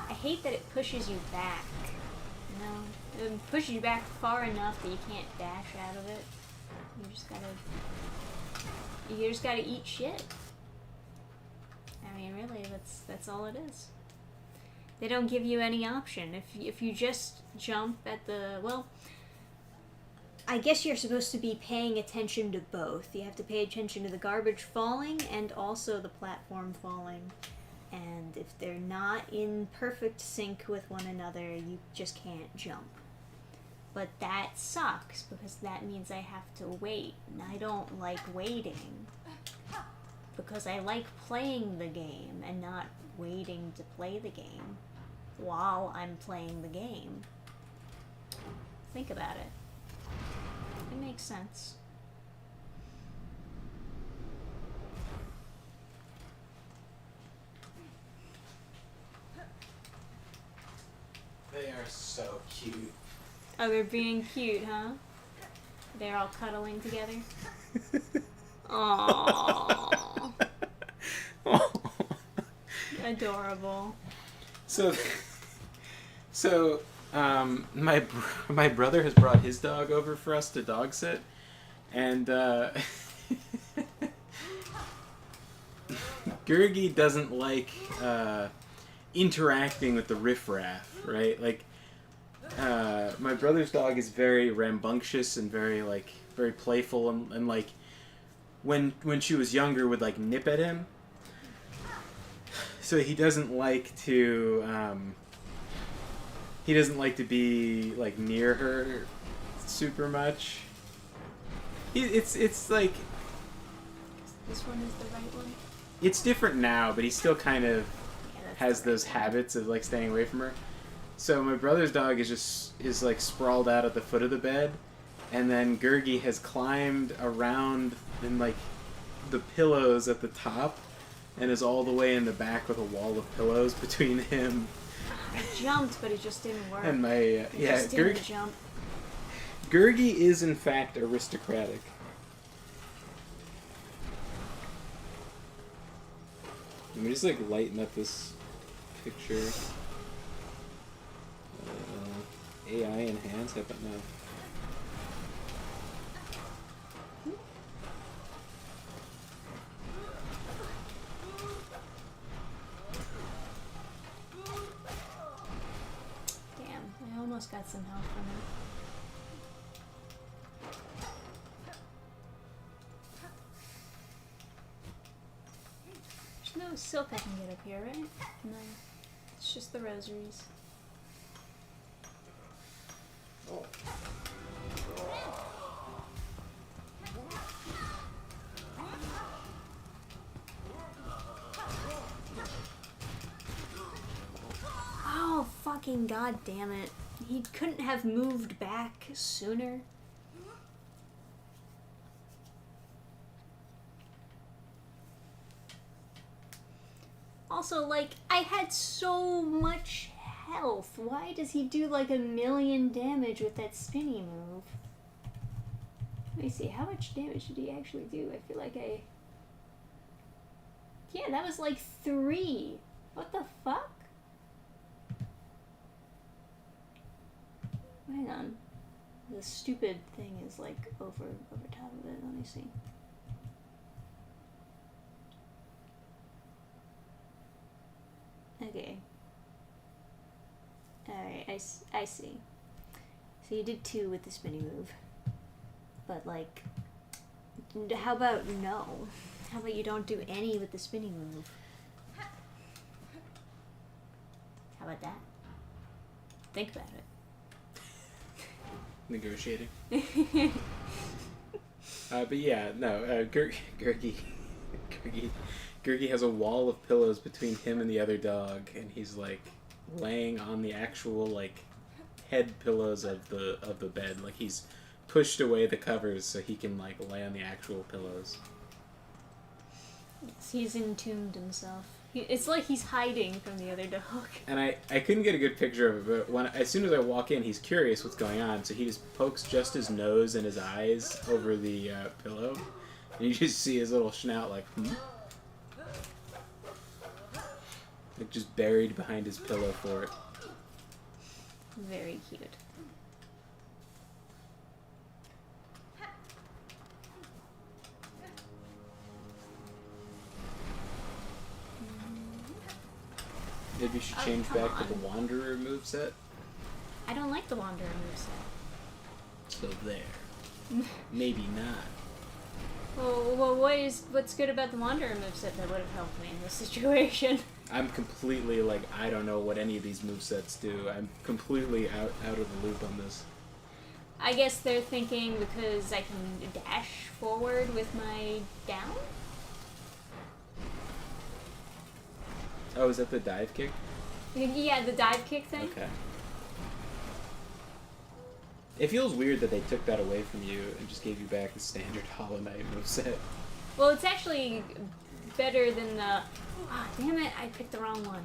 I hate that it pushes you back. You know, it pushes you back far enough that you can't dash out of it. You just gotta eat shit. I mean, really, that's all it is. They don't give you any option. If you just jump at the, well, I guess you're supposed to be paying attention to both. You have to pay attention to the garbage falling and also the platform falling. And if they're not in perfect sync with one another, you just can't jump. But that sucks because that means I have to wait, and I don't like waiting. Because I like playing the game and not waiting to play the game while I'm playing the game. Think about it. It makes sense. They are so cute. Oh, they're being cute, huh? They're all cuddling together. Aww. Adorable. My brother has brought his dog over for us to dog sit, and Gurgi doesn't like interacting with the riffraff, right? Like, my brother's dog is very rambunctious and very playful, and like when she was younger would like nip at him. So he doesn't like to be like near her super much. It's like This one is the right one? it's different now, but he still kind of Yeah, has those habits of like staying away from her. So my brother's dog is like sprawled out at the foot of the bed, and then Gurgi has climbed around in like the pillows at the top, and is all the way in the back with a wall of pillows between him. I jumped, but it just didn't work. And my Didn't jump. Gurgi is in fact aristocratic. Let me just like lighten up this picture. AI enhance, how about now? Damn, I almost got some help from it. There's no silk I can get up here, right? No. It's just the rosaries. Oh. Oh, fucking god damn it. He couldn't have moved back sooner. Also, like, I had so much health. Why does he do like 1,000,000 damage with that spinny move? Let me see, how much damage did he actually do? I feel like Yeah, that was like 3. What the fuck? Hang on. The stupid thing is like over top of it. Let me see. Okay. Alright, I see. So you did 2 with the spinny move. But like, how about no? How about you don't do any with the spinning move? How about that? Think about it. Negotiating. But yeah, no, Gurgi has a wall of pillows between him and the other dog, and he's like laying on the actual like head pillows of the bed. Like he's pushed away the covers so he can like lay on the actual pillows. Yes, he's entombed himself. It's like he's hiding from the other dog. And I couldn't get a good picture of it, but as soon as I walk in, he's curious what's going on, so he just pokes just his nose and his eyes over the pillow, and you just see his little snout like, like just buried behind his pillow for it. Very cute. Maybe you should change back to the Wanderer moveset. I don't like the Wanderer moveset. So there. Maybe not. Well, what's good about the Wanderer moveset that would have helped me in this situation? I'm completely like, I don't know what any of these movesets do. I'm completely out of the loop on this. I guess they're thinking because I can dash forward with my down? Oh, is that the dive kick? Yeah, the dive kick thing. Okay. It feels weird that they took that away from you and just gave you back the standard Hollow Knight moveset. Well, it's actually better than the... Ah, damn it, I picked the wrong one.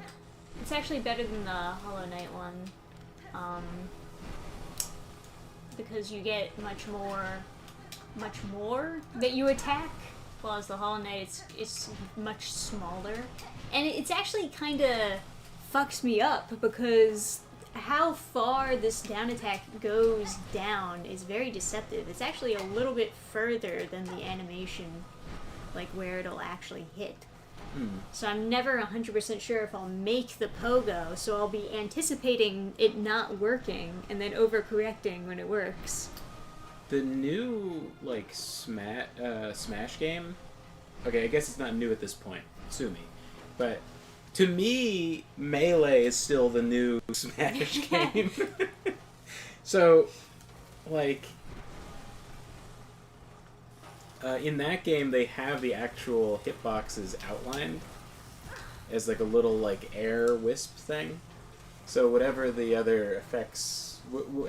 It's actually better than the Hollow Knight one. Because you get much more that you attack, whereas the Hollow Knight it's much smaller. And it's actually kind of fucks me up because how far this down attack goes down is very deceptive. It's actually a little bit further than the animation, like where it'll actually hit. So I'm never 100% sure if I'll make the pogo, so I'll be anticipating it not working and then overcorrecting when it works. The new, like, Smash game... Okay, I guess it's not new at this point. Sue me. But to me, Melee is still the new Smash game. So, like... in that game, they have the actual hitboxes outlined as like a little like air wisp thing. So whatever the other effects,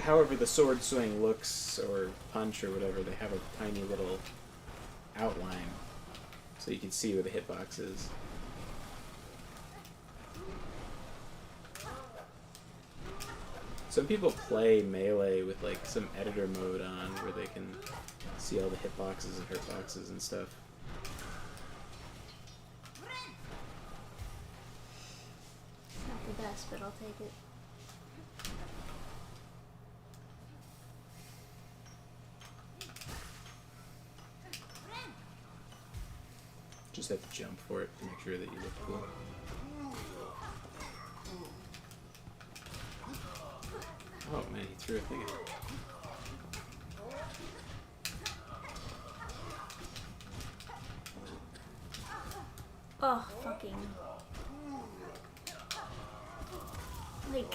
however the sword swing looks or punch or whatever, they have a tiny little outline so you can see where the hitbox is. Some people play Melee with like some editor mode on where they can see all the hitboxes and hurtboxes and stuff. It's not the best, but I'll take it. Just have to jump for it to make sure that you look cool. Oh man, he threw a thing at it. Oh, fucking... Like,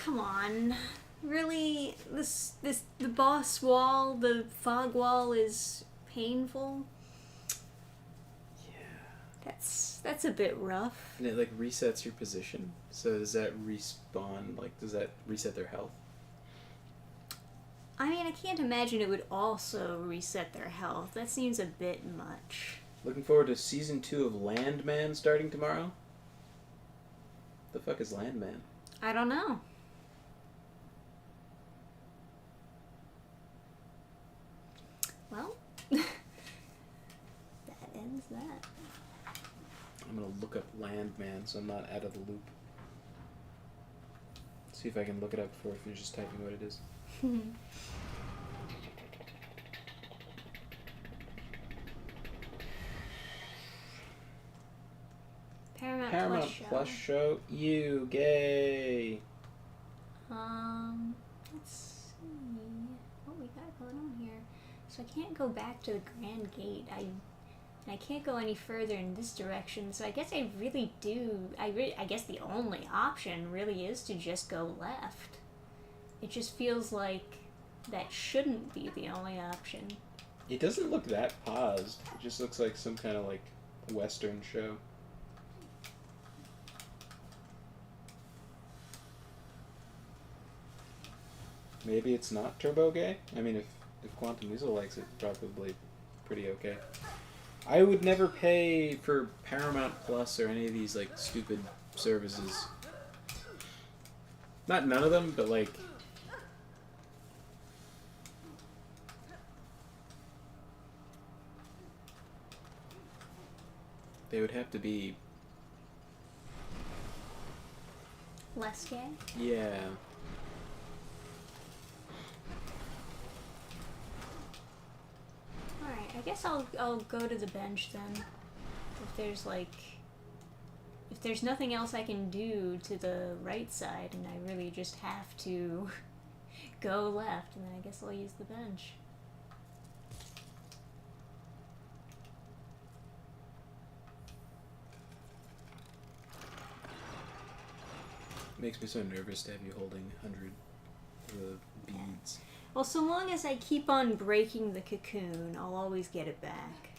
come on. Really? The boss wall, the fog wall is painful? Yeah. That's a bit rough. And it like resets your position. So does that respawn, like does that reset their health? I mean, I can't imagine it would also reset their health. That seems a bit much. Looking forward to Season 2 of Landman starting tomorrow? The fuck is Landman? I don't know. Well, that ends that. I'm gonna look up Landman so I'm not out of the loop. See if I can look it up before I finish just typing what it is. Paramount Plus show. You gay. Let's see what we got going on here. So I can't go back to the Grand Gate. I can't go any further in this direction. So I guess I really do. I guess the only option really is to just go left. It just feels like that shouldn't be the only option. It doesn't look that paused. It just looks like some kind of like Western show. Maybe it's not turbo gay? I mean, if Quantum Weasel likes it, probably pretty okay. I would never pay for Paramount Plus or any of these, like, stupid services. Not none of them, but, like... They would have to be... Less gay? Yeah. Alright, I guess I'll go to the bench then. If there's nothing else I can do to the right side and I really just have to go left, then I guess I'll use the bench. Makes me so nervous to have you holding 100 of the beads. Well, so long as I keep on breaking the cocoon, I'll always get it back.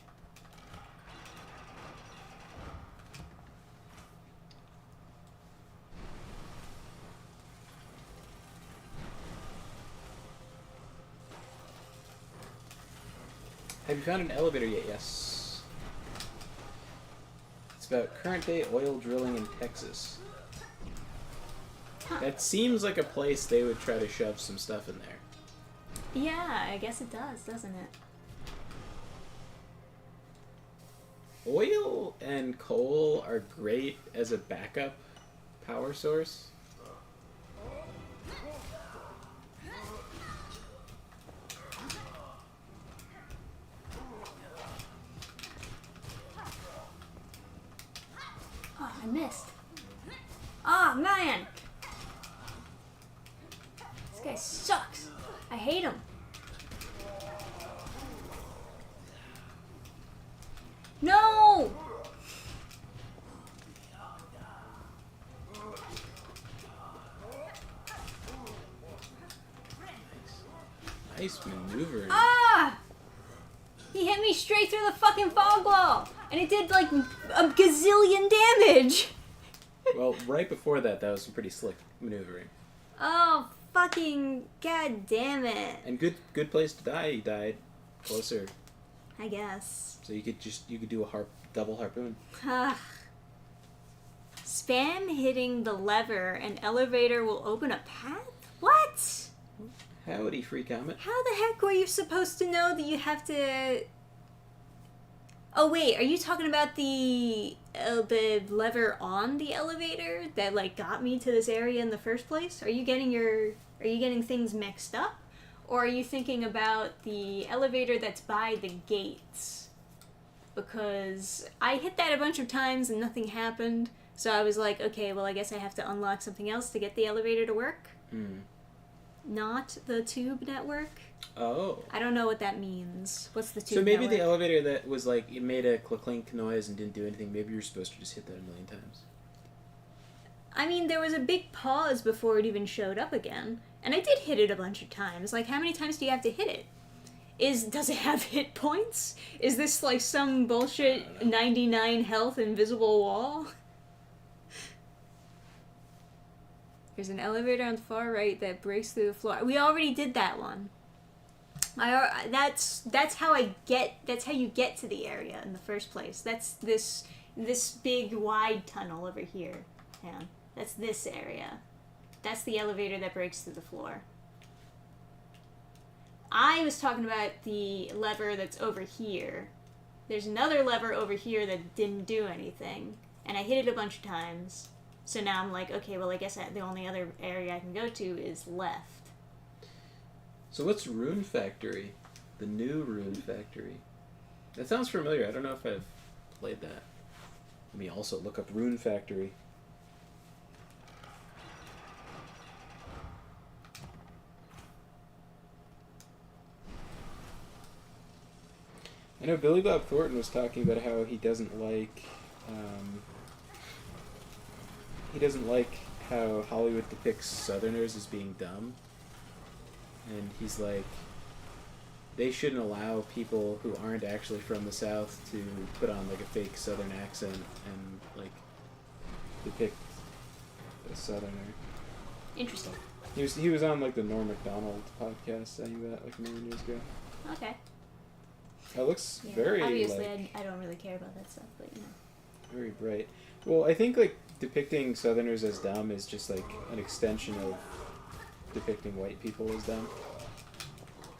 Have you found an elevator yet? Yes. It's about current day oil drilling in Texas. Huh. That seems like a place they would try to shove some stuff in there. Yeah, I guess it does, doesn't it? Oil and coal are great as a backup power source. Oh, I missed. Oh, man! This guy sucks. I hate him. No! Nice maneuvering. Ah! He hit me straight through the fucking fog wall! And it did like a gazillion damage! Well, right before that, that was some pretty slick maneuvering. Oh, fucking god damn it. And good place to die. He died closer, I guess. so you could do a double harpoon. Spam hitting the lever, an elevator will open a path? What? Howdy, Free Comet. How the heck were you supposed to know that you have to... Oh wait, are you talking about the lever on the elevator that like got me to this area in the first place? Are you getting things mixed up? Or are you thinking about the elevator that's by the gates? Because I hit that a bunch of times and nothing happened. So I was like, okay, well I guess I have to unlock something else to get the elevator to work. Not the tube network. Oh. I don't know what that means. What's the tube So maybe network? the elevator that was like, it made a clink noise and didn't do anything, maybe you're supposed to just hit that a million times. I mean, there was a big pause before it even showed up again. And I did hit it a bunch of times. Like, how many times do you have to hit it? Does it have hit points? Is this like some bullshit 99 health invisible wall? There's an elevator on the far right that breaks through the floor. We already did that one. That's how you get to the area in the first place. That's this big wide tunnel over here. Yeah, that's this area. That's the elevator that breaks through the floor. I was talking about the lever that's over here. There's another lever over here that didn't do anything, and I hit it a bunch of times. So now I'm like, okay, well I guess the only other area I can go to is left. So what's Rune Factory? The new Rune Factory. That sounds familiar. I don't know if I've played that. Let me also look up Rune Factory. I know Billy Bob Thornton was talking about how he doesn't like how Hollywood depicts Southerners as being dumb. And he's like, they shouldn't allow people who aren't actually from the South to put on like a fake Southern accent and like depict a Southerner. Interesting. He was on like the Norm Macdonald podcast saying that like a million years ago. Okay. It looks very obviously like, I don't really care about that stuff, but you know. very bright. Well, I think like depicting Southerners as dumb is just like an extension of depicting white people as dumb.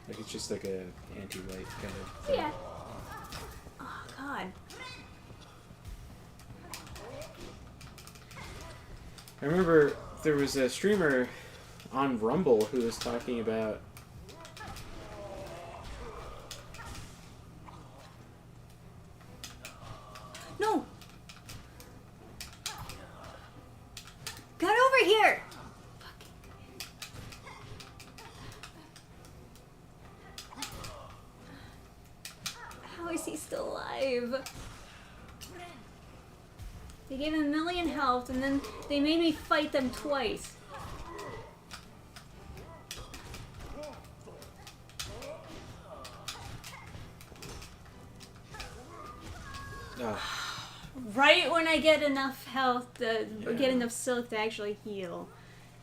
Like it's just like a anti-white kind of thing. Yeah. Oh God. I remember there was a streamer on Rumble who was talking about No. Get over here. How is he still alive? They gave him 1 million health and then they made me fight them twice. Oh, Right when I get enough health, Yeah. get enough silk to actually heal,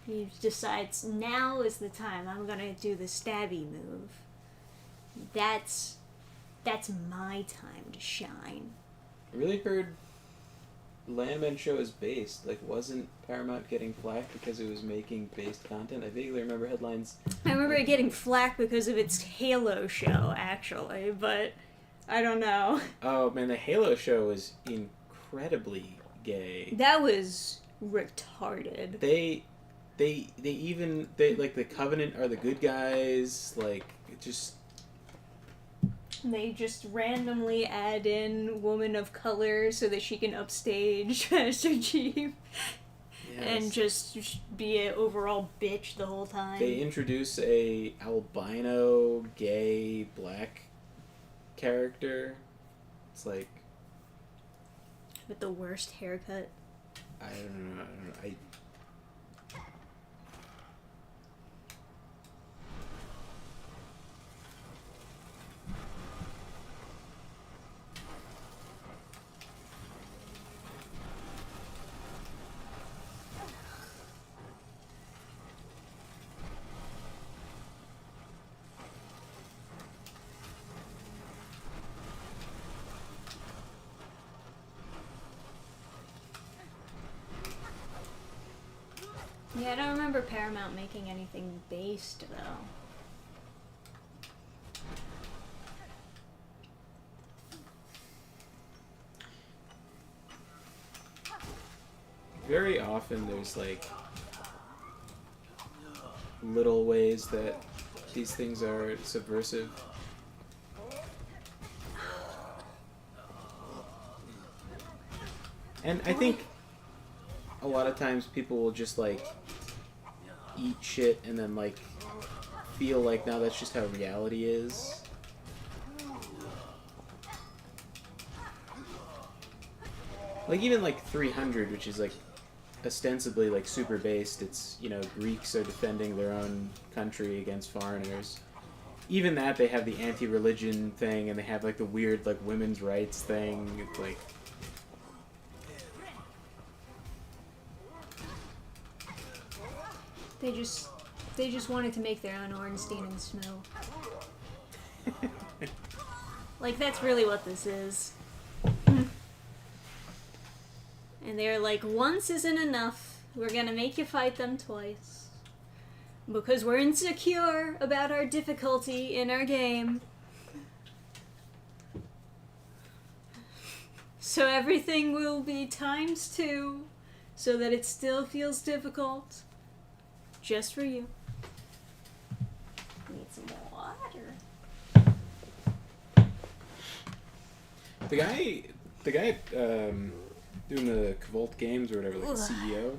he decides now is the time. I'm gonna do the stabby move. That's my time to shine. I really heard Landman show is based. Like, wasn't Paramount getting flack because it was making based content? I vaguely remember headlines. I remember it getting flack because of its Halo show, actually, but I don't know. Oh man, the Halo show was incredibly gay. That was retarded. They like the Covenant are the good guys. Like, it just They just randomly add in woman of color so that she can upstage Master Chief and just be an overall bitch the whole time. They introduce a albino gay black character. It's like, With the worst haircut. I don't know. Yeah, I don't remember Paramount making anything based, though. Very often there's like little ways that these things are subversive. And I think a lot of times people will just like eat shit and then like feel like now that's just how reality is. Like even like 300, which is like ostensibly like super based, it's, you know, Greeks are defending their own country against foreigners. Even that, they have the anti-religion thing and they have like the weird like women's rights thing. It's like They just wanted to make their own Ornstein and Snow. Like, that's really what this is. And they're like, once isn't enough. We're gonna make you fight them twice. Because we're insecure about our difficulty in our game. So everything will be ×2, so that it still feels difficult. Just for you. Need some more water. The guy doing the Cavolt Games or whatever, like the CEO,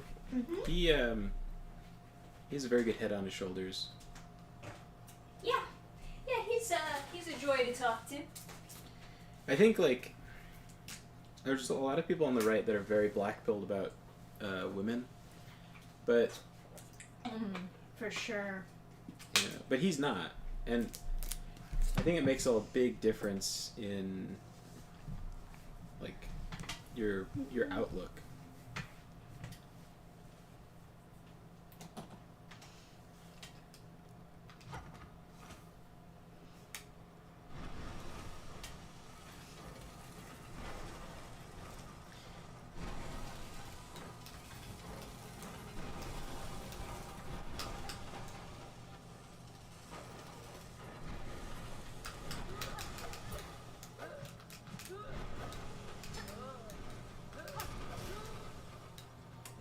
he has a very good head on his shoulders. Yeah, he's a joy to talk to. I think like there's a lot of people on the right that are very black-pilled about women, but For sure. you know, but he's not, and I think it makes a big difference in like your outlook.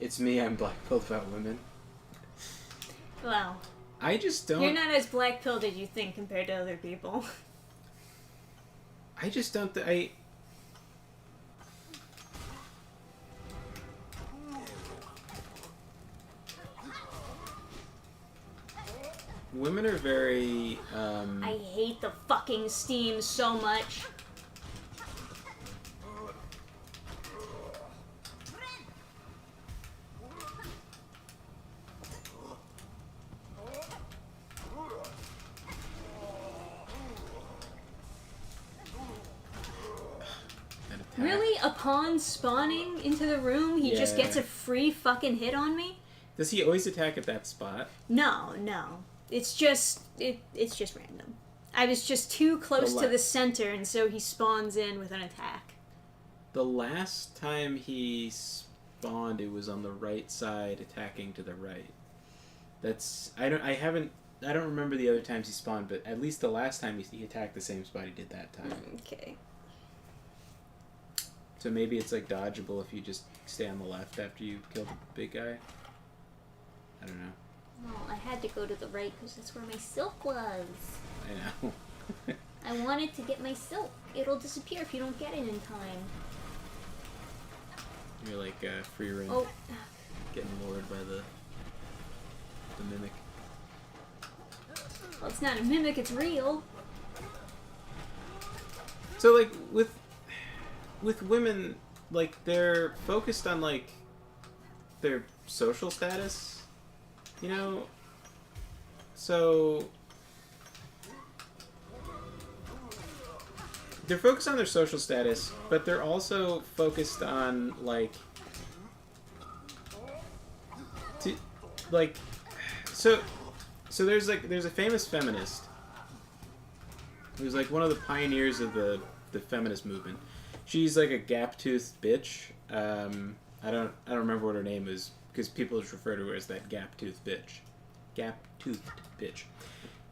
It's me, I'm black-pilled about women. Well, I just don't... you're not as black-pilled as you think compared to other people. I just don't... Women are very... I hate the fucking Steam so much. Really? Upon spawning into the room, he just Yeah. gets a free fucking hit on me? Does he always attack at that spot? No. It's just random. I was just too close to the center, and so he spawns in with an attack. The last time he spawned, it was on the right side, attacking to the right. I don't remember the other times he spawned, but at least the last time he attacked the same spot he did that time. Okay. So maybe it's like dodgeable if you just stay on the left after you kill the big guy. I don't know. Well, I had to go to the right because that's where my silk was. I know. I wanted to get my silk. It'll disappear if you don't get it in time. You're like free range. Oh. Getting lured by the mimic. Well, it's not a mimic, it's real. So like with women, like they're focused on like their social status, you know? So they're focused on their social status, but they're also focused on like so there's a famous feminist who's like one of the pioneers of the feminist movement. She's like a gap-toothed bitch. I don't remember what her name is because people just refer to her as that gap-toothed bitch. Gap-toothed bitch.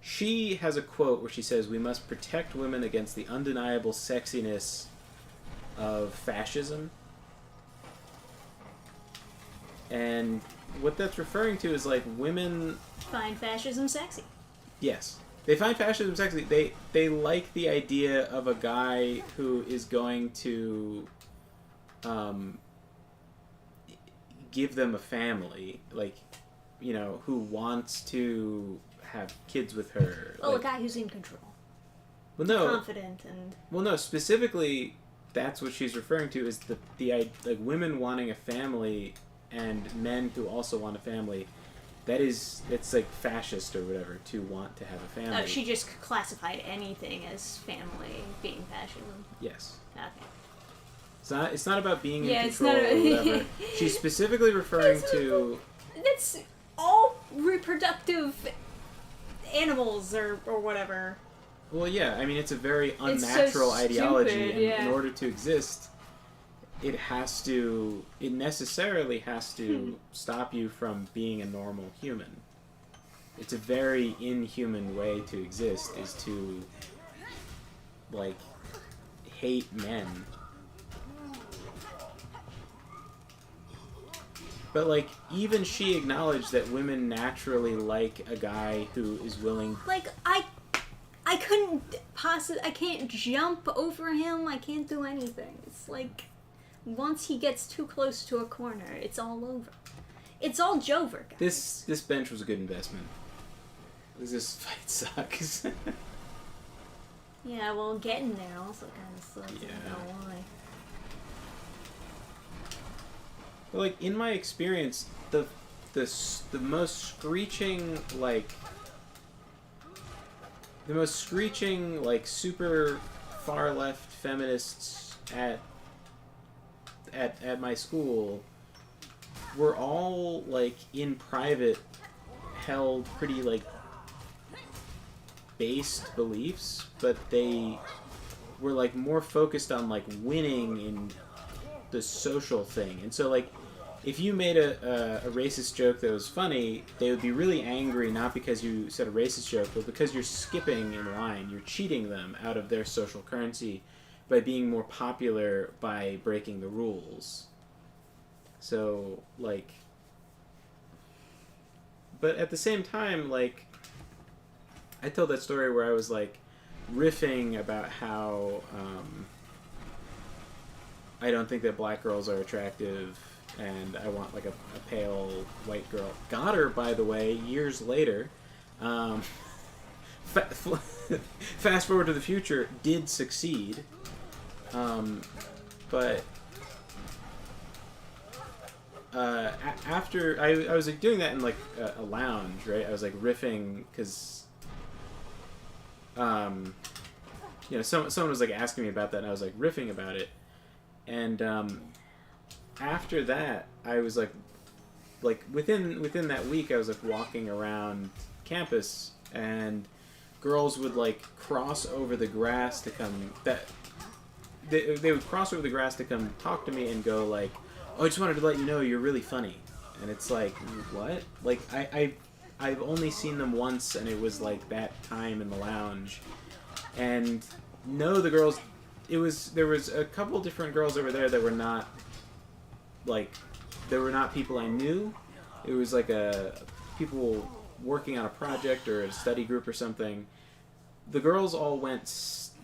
She has a quote where she says, "We must protect women against the undeniable sexiness of fascism." And what that's referring to is like women Find fascism sexy. Yes. They find fascism sexy. They like the idea of a guy who is going to give them a family, like, you know, who wants to have kids with her. Oh, like, a guy who's in control. well, no, Confident and... Well, no, specifically, that's what she's referring to is the like women wanting a family and men who also want a family. It's like fascist or whatever to want to have a family. Oh, she just classified anything as family being fascism. Yes. Okay. It's not about being in It's control not or whatever. She's specifically referring to... That's all reproductive animals or whatever. Well, yeah, I mean, it's a very unnatural ideology, stupid, and in order to exist, it necessarily has to stop you from being a normal human. It's a very inhuman way to exist, is to, like, hate men. But, like, even she acknowledged that women naturally like a guy who is willing... Like, I can't jump over him, I can't do anything. It's like, once he gets too close to a corner, it's all over. It's all Jover, guys. This bench was a good investment. This fight sucks. Yeah, well, getting there also kind of sucks. Yeah. I don't know why. But, like, in my experience, the most screeching, like, super far left feminists at my school were all, like, in private held pretty, like, based beliefs, but they were, like, more focused on, like, winning in the social thing. And so, like, if you made a racist joke that was funny, they would be really angry, not because you said a racist joke, but because you're skipping in line. You're cheating them out of their social currency by being more popular by breaking the rules. So, like... But at the same time, like... I told that story where I was, like, riffing about how I don't think that black girls are attractive, and I want, like, a pale white girl. Got her, by the way, years later. Fast forward to the future, did succeed. But after I was like doing that in like a lounge, right? I was like riffing because you know, someone was like asking me about that, and I was like riffing about it. And after that, I was like within that week, I was like walking around campus, and girls would like cross over the grass to come. They would cross over the grass to come talk to me and go like, "Oh, I just wanted to let you know you're really funny." And it's like, what? Like I've only seen them once, and it was like that time in the lounge. And no, the girls. There was a couple different girls over there that were not like they were not people I knew. It was like people working on a project or a study group or something. The girls all went.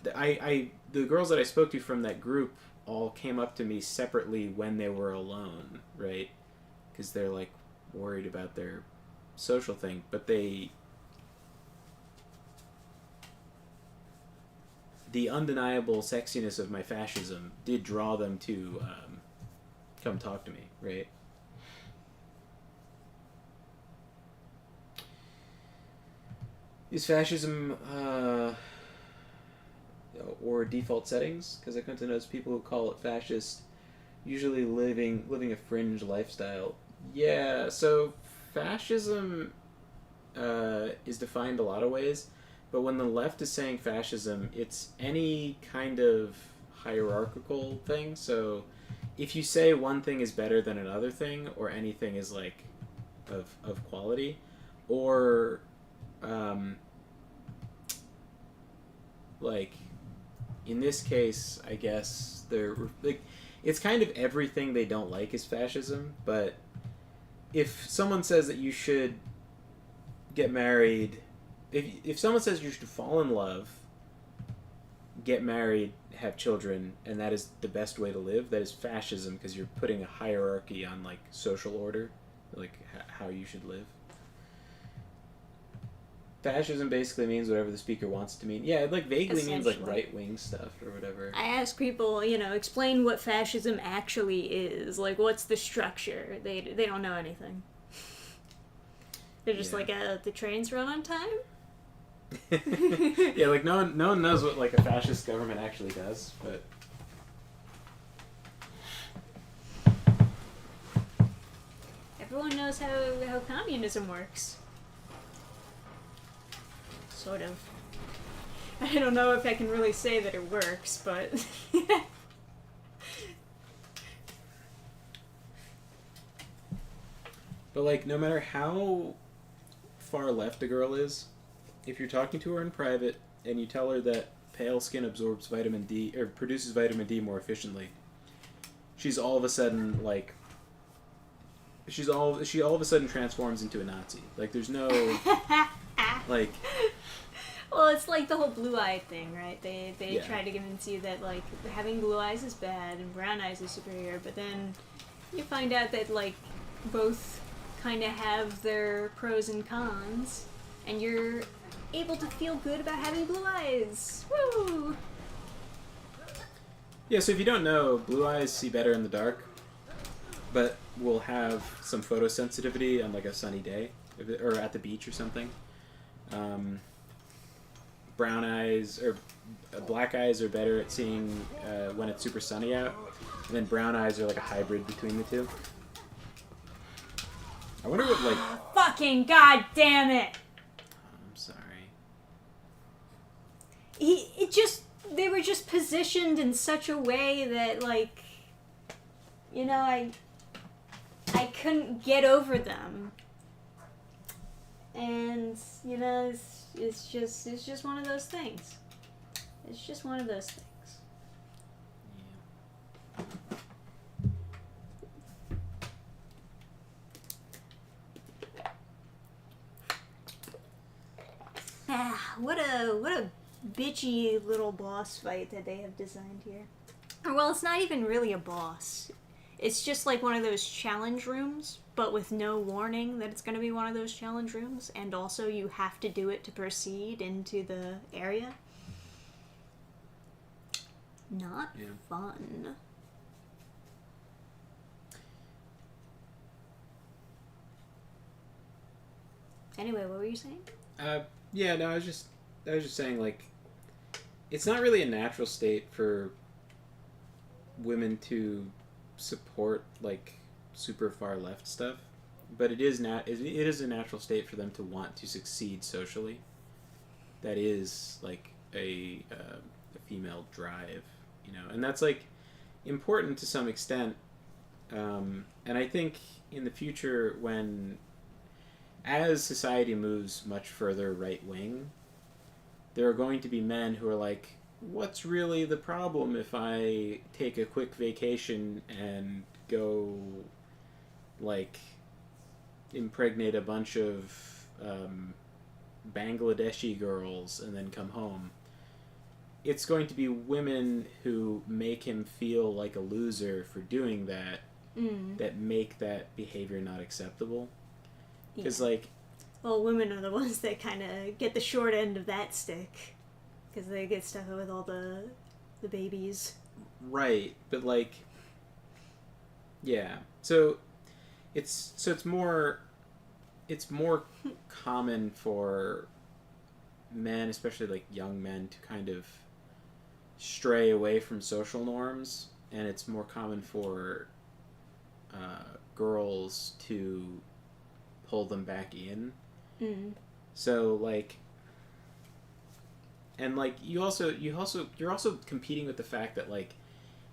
The girls that I spoke to from that group all came up to me separately when they were alone, right? Because they're like worried about their social thing, but the undeniable sexiness of my fascism did draw them to come talk to me, right? Is fascism or default settings? Because I come to notice people who call it fascist usually living a fringe lifestyle. Yeah, so fascism is defined a lot of ways, but when the left is saying fascism, it's any kind of hierarchical thing. So if you say one thing is better than another thing, or anything is like of quality, or like in this case, I guess they're like it's kind of everything they don't like is fascism. But if someone says that you should get married, if someone says you should fall in love, get married, have children, and that is the best way to live, that is fascism, because you're putting a hierarchy on like social order, like how you should live. Fascism basically means whatever the speaker wants it to mean. Yeah, it like vaguely means like right-wing stuff or whatever. I ask people, explain what fascism actually is. Like, what's the structure? They don't know anything. They're just like, the trains run on time? Yeah, like no one knows what like a fascist government actually does, but everyone knows how communism works. Sort of. I don't know if I can really say that it works, but but like no matter how far left a girl is, if you're talking to her in private and you tell her that pale skin absorbs vitamin D or produces vitamin D more efficiently, she's all of a sudden like she all of a sudden transforms into a Nazi. Like there's no like well, it's like the whole blue-eyed thing, right? They try to convince you that like having blue eyes is bad and brown eyes is superior, but then you find out that like both kind of have their pros and cons, and you're able to feel good about having blue eyes. Woo! Yeah, so if you don't know, blue eyes see better in the dark, but will have some photosensitivity on like a sunny day or at the beach or something. Brown eyes or black eyes are better at seeing when it's super sunny out, and then brown eyes are like a hybrid between the two. I wonder what like. Fucking goddamn it! I'm sorry. They were just positioned in such a way that like, I couldn't get over them, and it's just one of those things. It's just one of those things. What a bitchy little boss fight that they have designed here. Or, well, it's not even really a boss. It's just like one of those challenge rooms, but with no warning that it's going to be one of those challenge rooms, and also you have to do it to proceed into the area. Not fun. Anyway, what were you saying? Yeah, no, I was just saying, like, it's not really a natural state for women to support like super far left stuff, but it is it is a natural state for them to want to succeed socially. That is like a female drive, you know, and that's like important to some extent. And I think in the future, when as society moves much further right wing, there are going to be men who are like, what's really the problem if I take a quick vacation and go, like, impregnate a bunch of Bangladeshi girls and then come home? It's going to be women who make him feel like a loser for doing that, that make that behavior not acceptable. Because, like... Well, women are the ones that kind of get the short end of that stick. Because they get stuck with all the babies. Right, but, like... Yeah. So it's more common for men, especially, like, young men, to kind of stray away from social norms. And it's more common for girls to pull them back in. So like, and like you're also competing with the fact that like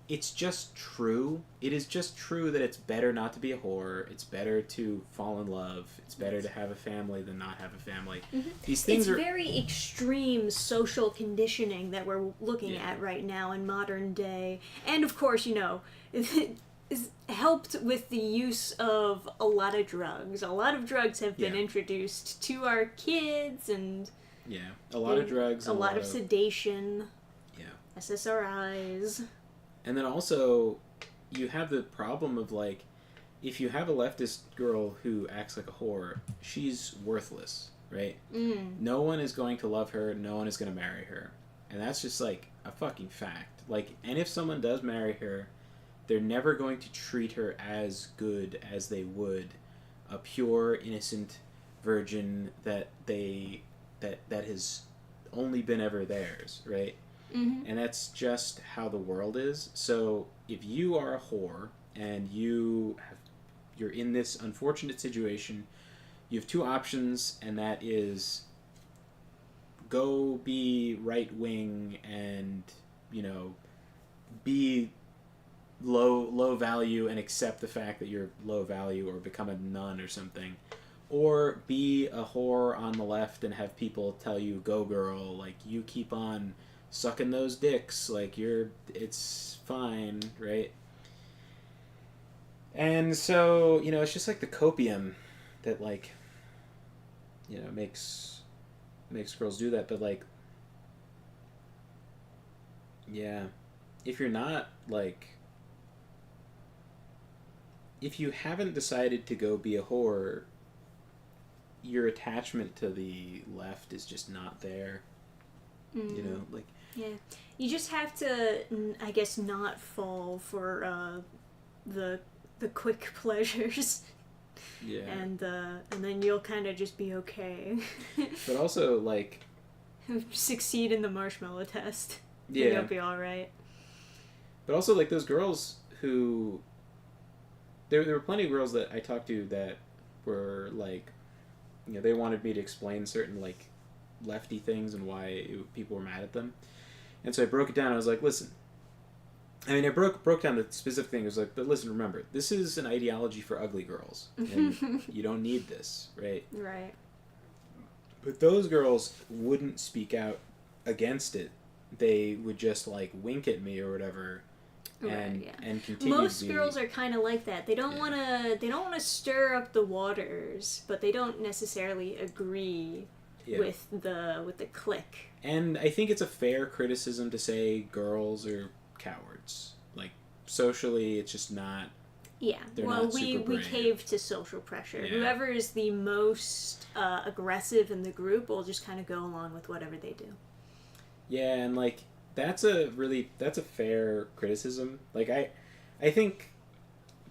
it's just true. It is just true that it's better not to be a whore. It's better to fall in love. It's better to have a family than not have a family. These things it's very extreme social conditioning that we're looking at right now in modern day, and of course, you know, is helped with the use of a lot of drugs. A lot of drugs have been introduced to our kids, and a lot of drugs, a lot of sedation, yeah, SSRIs. And then also, you have the problem of, like, if you have a leftist girl who acts like a whore, she's worthless, right? No one is going to love her, no one is going to marry her. And that's just, like, a fucking fact. Like, and if someone does marry her, they're never going to treat her as good as they would a pure, innocent virgin that has only been ever theirs, right? And that's just how the world is. So if you are a whore and you're in this unfortunate situation, you have two options, and that is go be right wing and, you know, be low value and accept the fact that you're low value, or become a nun or something, or be a whore on the left and have people tell you, go girl, like, you keep on sucking those dicks, like, it's fine, right? And so, you know, it's just like the copium that, like, you know, makes girls do that. But, like, yeah, if you're not, like, if you haven't decided to go be a whore, your attachment to the left is just not there. You know, like... Yeah. You just have to, I guess, not fall for the quick pleasures. Yeah. And then you'll kind of just be okay. But also, like... succeed in the marshmallow test. Yeah. And you'll be alright. But also, like, those girls who... There were plenty of girls that I talked to that were, like... You know, they wanted me to explain certain, like, lefty things and why people were mad at them. And so I broke it down. I was like, listen. I mean, I broke down the specific thing. I was like, but listen, remember, this is an ideology for ugly girls. And you don't need this, right? Right. But those girls wouldn't speak out against it. They would just, like, wink at me or whatever. And continue. Most girls are kind of like that. They don't want to stir up the waters, but they don't necessarily agree with the clique. And I think it's a fair criticism to say girls are cowards. Like, socially, it's just not. Yeah. Well, we cave to social pressure. Yeah. Whoever is the most aggressive in the group will just kind of go along with whatever they do. Yeah, and, like, that's a fair criticism. Like, I think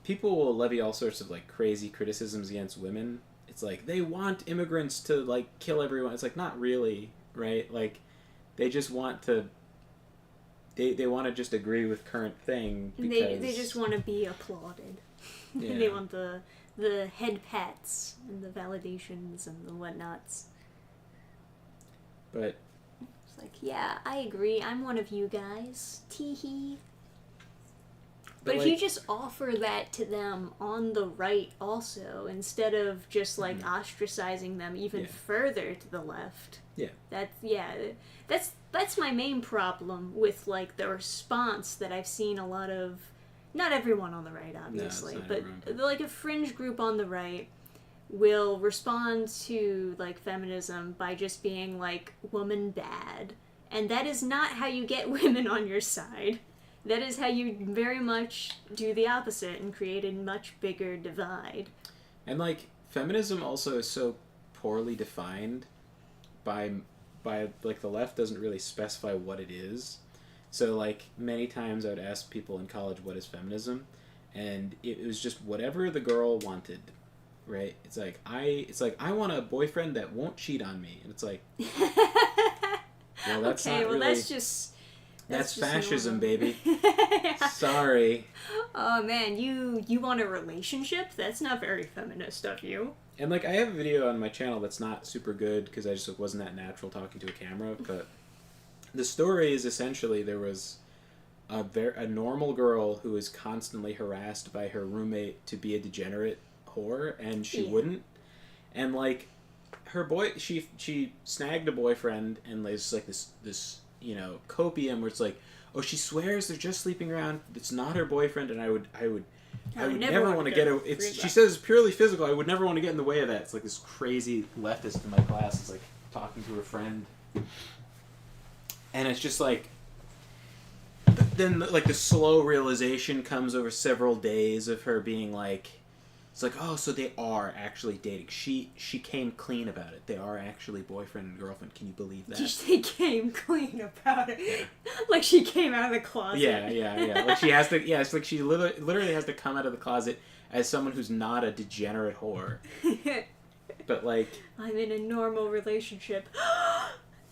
people will levy all sorts of, like, crazy criticisms against women. It's like, they want immigrants to, like, kill everyone. It's like, not really, right? Like, they just want to they want to just agree with current thing because they just want to be applauded. Yeah. They want the head pats and the validations and the whatnots. But It's like, yeah, I agree. I'm one of you guys. Tee-hee. But if you just offer that to them on the right also, instead of just, like, ostracizing them even further to the left. Yeah. That's my main problem with, like, the response that I've seen a lot of, not everyone on the right, obviously, but, like, a fringe group on the right will respond to, like, feminism by just being, like, woman bad. And that is not how you get women on your side. That is how you very much do the opposite and create a much bigger divide. And, like, feminism also is so poorly defined by like, the left doesn't really specify what it is. So, like, many times I would ask people in college, what is feminism? And it was just whatever the girl wanted, right? It's like, I want a boyfriend that won't cheat on me. And it's like, well, that's okay, not well, really... That's just fascism, normal. baby. Yeah. Sorry. Oh man, you want a relationship? That's not very feminist of you. And, like, I have a video on my channel that's not super good because I just wasn't that natural talking to a camera, but the story is essentially there was a normal girl who was constantly harassed by her roommate to be a degenerate whore, and she wouldn't. And, like, she snagged a boyfriend, and there's, like, this you know, copium where it's like, oh, she swears they're just sleeping around. It's not her boyfriend, and I would never want to get it. She says it's purely physical. I would never want to get in the way of that. It's like this crazy leftist in my class is like talking to her friend, and it's just like, then like the slow realization comes over several days of her being like, it's like, oh, so they are actually dating. She came clean about it. They are actually boyfriend and girlfriend. Can you believe that? She came clean about it. Yeah. Like she came out of the closet. Yeah. Like she has to. Yeah, it's like she literally has to come out of the closet as someone who's not a degenerate whore. But like, I'm in a normal relationship.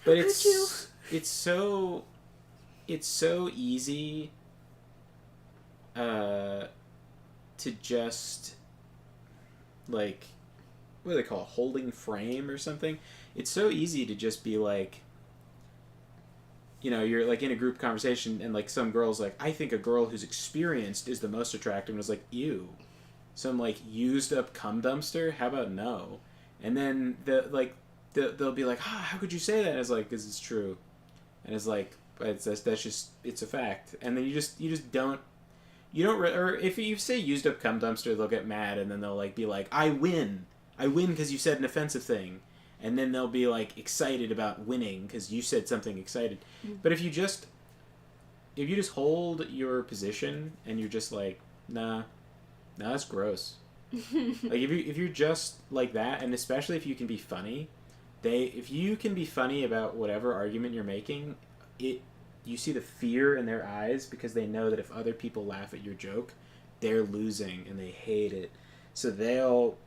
But it's so easy. To just. Like, what do they call it? Holding frame or something? It's so easy to just be like, you know, you're like in a group conversation and like some girl's like, I think a girl who's experienced is the most attractive, and it's like, ew. Some like used up cum dumpster? How about no? And then they'll be like, how could you say that? And it's like, because it's true. And it's like, that's just, it's a fact. And then you just don't. Or if you say used up cum dumpster, they'll get mad, and then they'll like be like, I win because you said an offensive thing, and then they'll be like excited about winning because you said something excited. But if you just hold your position and you're just like, nah, that's gross. Like if you're just like that, and especially if you can be funny, if you can be funny about whatever argument you're making, you see the fear in their eyes because they know that if other people laugh at your joke, they're losing and they hate it. So they'll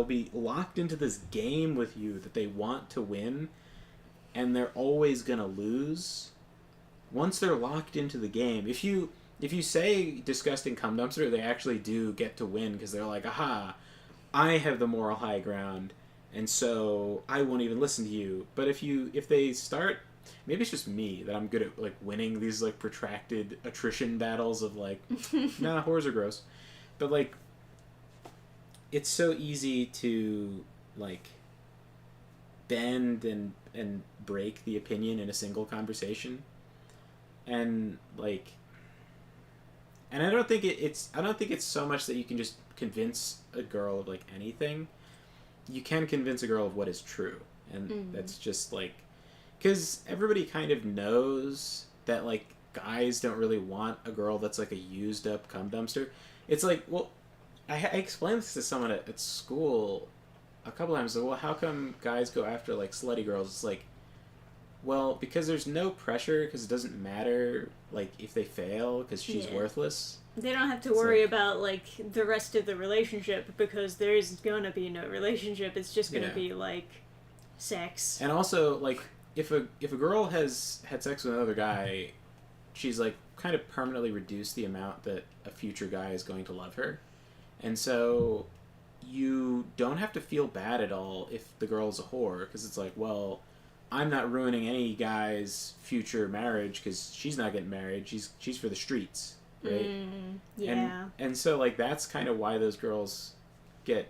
be locked into this game with you that they want to win, and they're always going to lose. Once they're locked into the game, if you say disgusting cum dumpster, they actually do get to win because they're like, aha, I have the moral high ground. And so I won't even listen to you. But if they start, maybe it's just me that I'm good at like winning these like protracted attrition battles of like, nah, whores are gross. But like, it's so easy to like bend and break the opinion in a single conversation, and like, and I don't think it's so much that you can just convince a girl of like anything. You can convince a girl of what is true, and that's just like, because everybody kind of knows that like guys don't really want a girl that's like a used up cum dumpster. It's like, well, I explained this to someone at school a couple times. Well, how come guys go after like slutty girls? It's like, well, because there's no pressure, because it doesn't matter like if they fail because she's worthless. They don't have to worry about, like, the rest of the relationship because there's gonna be no relationship. It's just gonna be, like, sex. And also, like, if a girl has had sex with another guy, she's like kind of permanently reduced the amount that a future guy is going to love her, and so you don't have to feel bad at all if the girl's a whore, because it's like, well, I'm not ruining any guy's future marriage because she's not getting married. She's for the streets, right? Yeah. And so like that's kind of why those girls get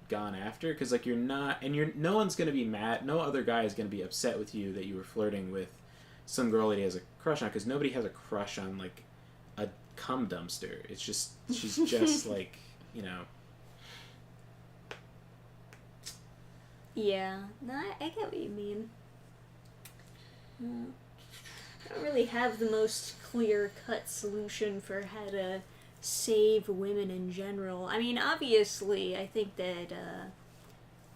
gone after, because like you're not, and you're, no one's gonna be mad, no other guy is gonna be upset with you that you were flirting with some girl that he has a crush on, because nobody has a crush on like a cum dumpster. It's just, she's just like, you know. Yeah, no, I get what you mean. I don't really have the most clear-cut solution for how to save women in general. I mean, obviously, I think that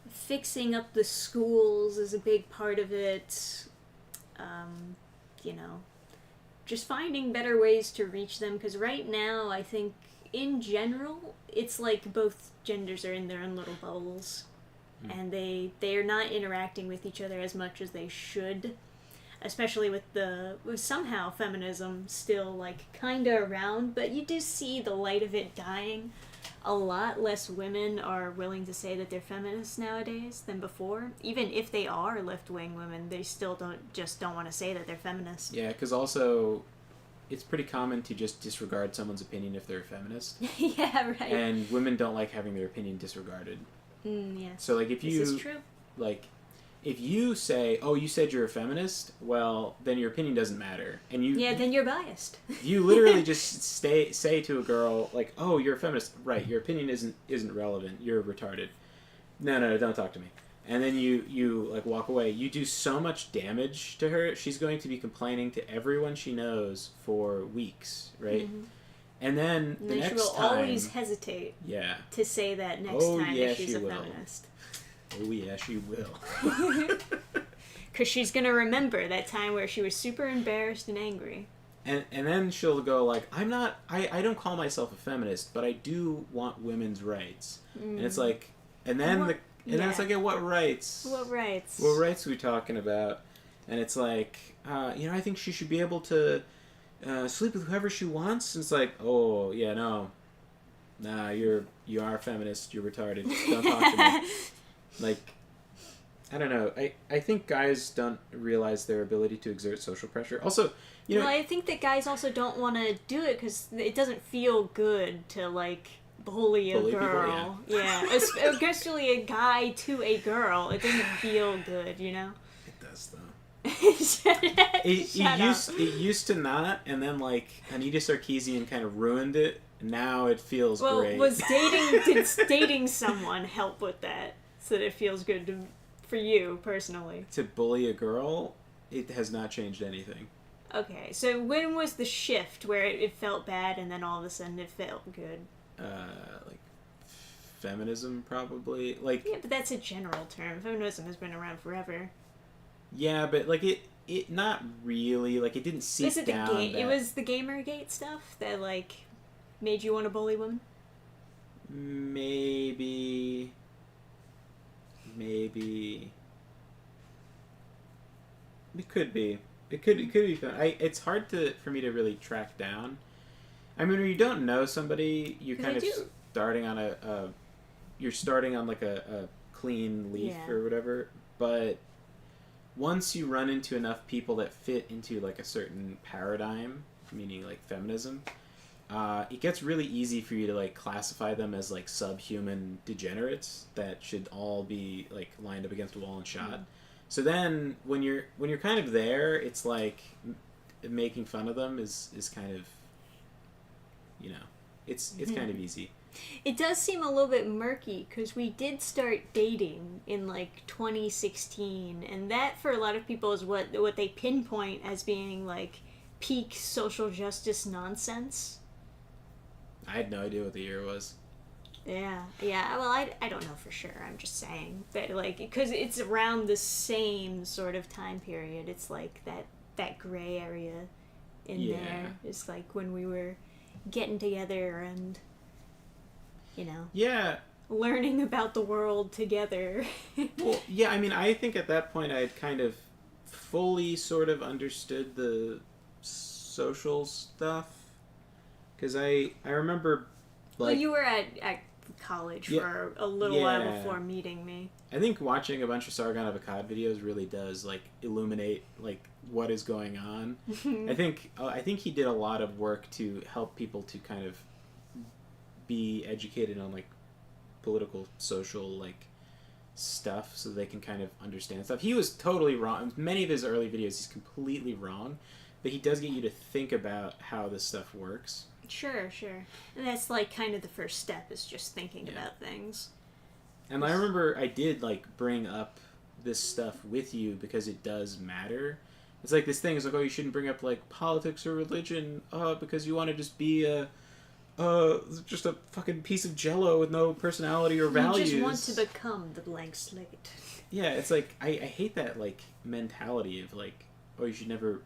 fixing up the schools is a big part of it. You know, just finding better ways to reach them, because right now, I think, in general, it's like both genders are in their own little bubbles. And they are not interacting with each other as much as they should, especially with somehow feminism still like kind of around, but you do see the light of it dying. A lot less women are willing to say that they're feminists nowadays than before. Even if they are left-wing women, they still don't want to say that they're feminists. Yeah, because also it's pretty common to just disregard someone's opinion if they're a feminist. Yeah, right. And women don't like having their opinion disregarded. Yeah. So like if you, this is true. Like if you say, oh, you said you're a feminist, well, then your opinion doesn't matter, and you, yeah, then you're biased. You literally just say to a girl like, oh, you're a feminist, right? Your opinion isn't relevant. You're retarded. No, don't talk to me. And then you like walk away. You do so much damage to her. She's going to be complaining to everyone she knows for weeks, right? Mm-hmm. And then the next she will time, always hesitate. Yeah. To say that next time that she's a feminist. Oh yeah, she will. Because she's gonna remember that time where she was super embarrassed and angry. And then she'll go like, I don't call myself a feminist, but I do want women's rights. And it's like, and then then it's like, what rights? What rights? What rights are we talking about? And it's like, I think she should be able to sleep with whoever she wants. And it's like, oh yeah, no, nah, you are a feminist. You're retarded. Don't talk to me. Like, I don't know. I think guys don't realize their ability to exert social pressure. Also, well, I think that guys also don't want to do it because it doesn't feel good to like bully a girl. People, yeah, especially a guy to a girl. It doesn't feel good, you know. It does though. It used to not, and then like Anita Sarkeesian kind of ruined it. Now it feels great. Well, did dating someone help with that so that it feels good for you personally? To bully a girl, it has not changed anything. Okay, so when was the shift where it felt bad and then all of a sudden it felt good? Like feminism, probably. Like, yeah, but that's a general term. Feminism has been around forever. Yeah, but like it not really, like it didn't seep down. It was the Gamergate stuff that like made you want to bully women? Maybe. It could be. It could be fun. It's hard for me to really track down. I mean, when you don't know somebody, you're kind of starting on you're starting on like a clean leaf or whatever. But once you run into enough people that fit into like a certain paradigm, meaning like feminism, it gets really easy for you to like classify them as like subhuman degenerates that should all be like lined up against a wall and shot. Mm-hmm. So then when you're kind of there, it's like making fun of them is kind of, it's kind of easy. It does seem a little bit murky because we did start dating in like 2016, and that for a lot of people is what they pinpoint as being like peak social justice nonsense. I had no idea what the year was. Yeah. Well, I don't know for sure. I'm just saying that, like, because it's around the same sort of time period. It's like that gray area in there. It's like when we were getting together and, learning about the world together. Well, yeah. I mean, I think at that point I'd kind of fully sort of understood the social stuff, because I remember, Well, like, you were at college Yeah, for a little while before meeting me. I think watching a bunch of Sargon of Akkad videos really does like illuminate like what is going on. I think he did a lot of work to help people to kind of be educated on like political, social, like stuff, so they can kind of understand stuff. He was totally wrong. Many of his early videos, he's completely wrong, but he does get you to think about how this stuff works. Sure. And that's like kind of the first step, is just thinking about things. And I remember I did like bring up this stuff with you because it does matter. It's like this thing is like, oh, you shouldn't bring up like politics or religion, because you want to just be just a fucking piece of jello with no personality or values. You just want to become the blank slate. Yeah, it's like I hate that like mentality of like, oh, you should never,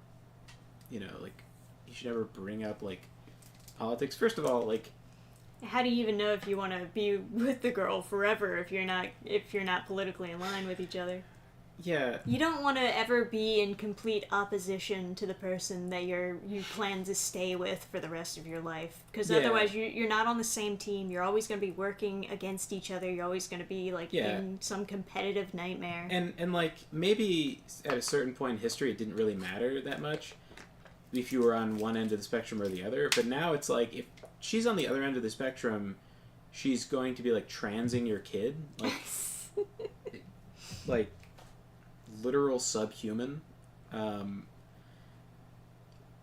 like you should never bring up like politics. First of all, like, how do you even know if you want to be with the girl forever if you're not politically in line with each other? Yeah. You don't want to ever be in complete opposition to the person that you plan to stay with for the rest of your life, because otherwise you're not on the same team. You're always going to be working against each other. You're always going to be like in some competitive nightmare. And like maybe at a certain point in history it didn't really matter that much if you were on one end of the spectrum or the other, but now it's like if she's on the other end of the spectrum, she's going to be like transing your kid, like like literal subhuman.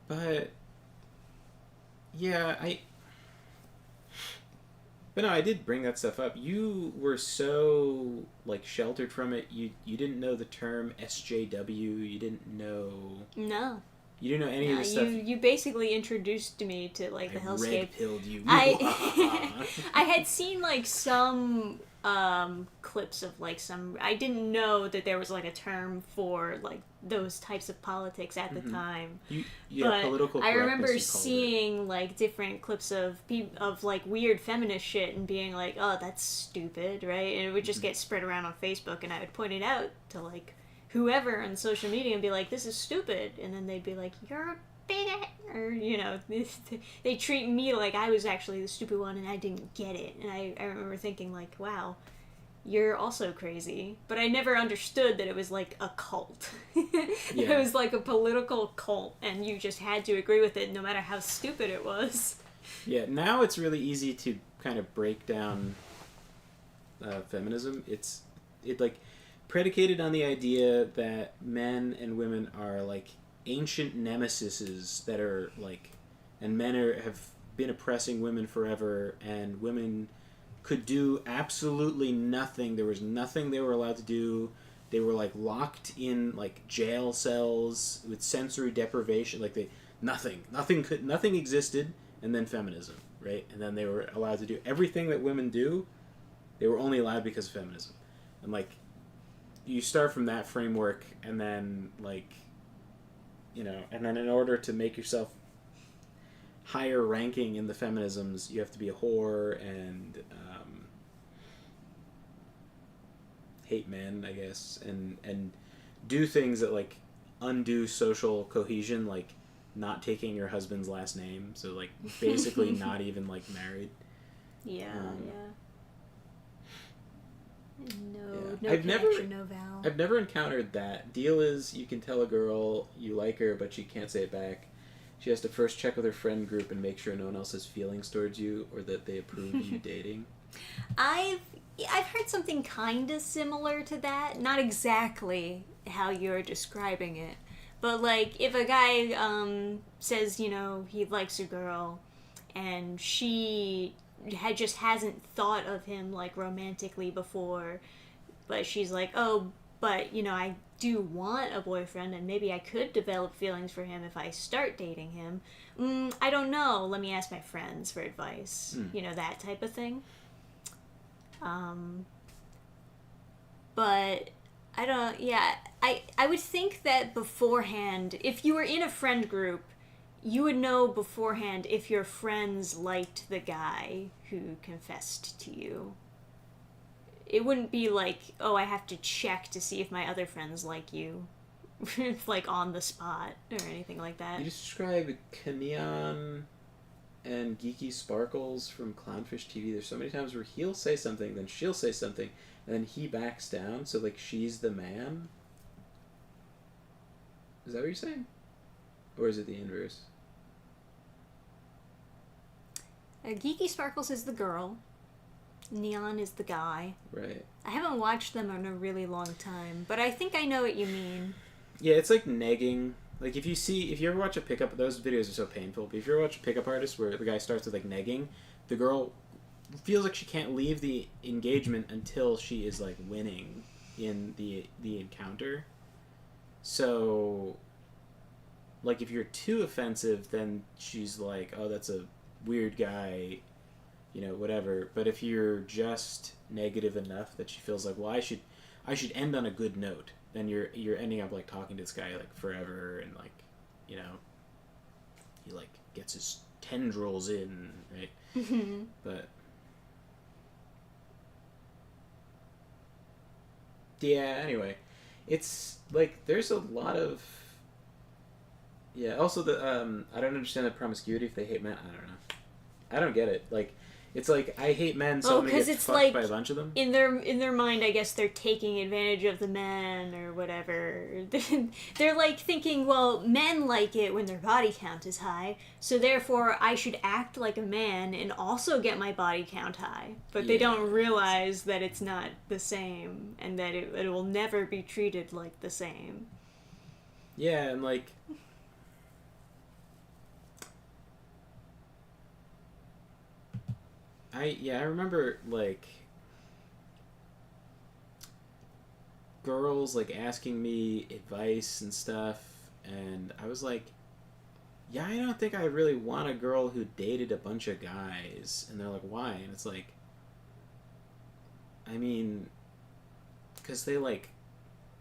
But yeah, but no, I did bring that stuff up. You were so like sheltered from it. You didn't know the term SJW. You didn't know. No. You didn't know any of the stuff. You basically introduced me to like the hellscape. Red-pilled you. I had seen like some clips of like some. I didn't know that there was like a term for like those types of politics at the time. But political I remember it. seeing like different clips of like weird feminist shit and being like, oh, that's stupid, right? And it would just get spread around on Facebook, and I would point it out to like whoever on social media and be like, this is stupid, and then they'd be like, you're a bigot, or they treat me like I was actually the stupid one and I didn't get it. And I remember thinking like, wow, you're also crazy. But I never understood that it was like a cult. It was like a political cult, and you just had to agree with it no matter how stupid it was. Yeah, now it's really easy to kind of break down feminism. It like predicated on the idea that men and women are like ancient nemesises that are like, and men have been oppressing women forever, and women could do absolutely nothing. There was nothing they were allowed to do. They were like locked in like jail cells with sensory deprivation. Like nothing existed. And then feminism, right? And then they were allowed to do everything that women do. They were only allowed because of feminism. And like, you start from that framework, and then like, and then in order to make yourself higher ranking in the feminisms, you have to be a whore and hate men, I guess, and do things that like undo social cohesion, like not taking your husband's last name, so like basically not even like married. Yeah. No I've connection, no vow. I've never encountered that. Deal is, you can tell a girl you like her, but she can't say it back. She has to first check with her friend group and make sure no one else has feelings towards you, or that they approve of you dating. I've heard something kind of similar to that. Not exactly how you're describing it, but like if a guy says he likes a girl, and she just hasn't thought of him like romantically before, but she's like, oh, but I do want a boyfriend, and maybe I could develop feelings for him if I start dating him. I don't know, let me ask my friends for advice. That type of thing. But I don't, I would think that beforehand, if you were in a friend group, you would know beforehand if your friends liked the guy who confessed to you. It wouldn't be like, oh, I have to check to see if my other friends like you. like on the spot or anything like that. You just describe Kanyeon and Geeky Sparkles from Clownfish TV. There's so many times where he'll say something, then she'll say something, and then he backs down, so like she's the man. Is that what you're saying? Or is it the inverse? Geeky Sparkles is the girl. Neon is the guy. Right. I haven't watched them in a really long time, but I think I know what you mean. Yeah, it's like negging. Like if you ever watch a pickup, those videos are so painful, but if you ever watch a pickup artist where the guy starts with like negging, the girl feels like she can't leave the engagement until she is like winning in the encounter. So like if you're too offensive, then she's like, oh, that's a weird guy, you know, whatever. But if you're just negative enough that she feels like, well, I should end on a good note, then you're ending up like talking to this guy like forever, and like, you know, he like gets his tendrils in, right? Mm-hmm. But yeah, anyway, it's like there's a lot of also the I don't understand the promiscuity if they hate men. I don't know. I don't get it. Like, it's like I hate men, so I'm gonna get fucked like, by a bunch of them. In their mind, I guess they're taking advantage of the men or whatever. They're like thinking, well, men like it when their body count is high, so therefore I should act like a man and also get my body count high. But they don't realize that it's not the same, and that it will never be treated like the same. Yeah, and like, I remember like girls like asking me advice and stuff, and I was like, yeah, I don't think I really want a girl who dated a bunch of guys. And they're like, why? And it's like, I mean, because they like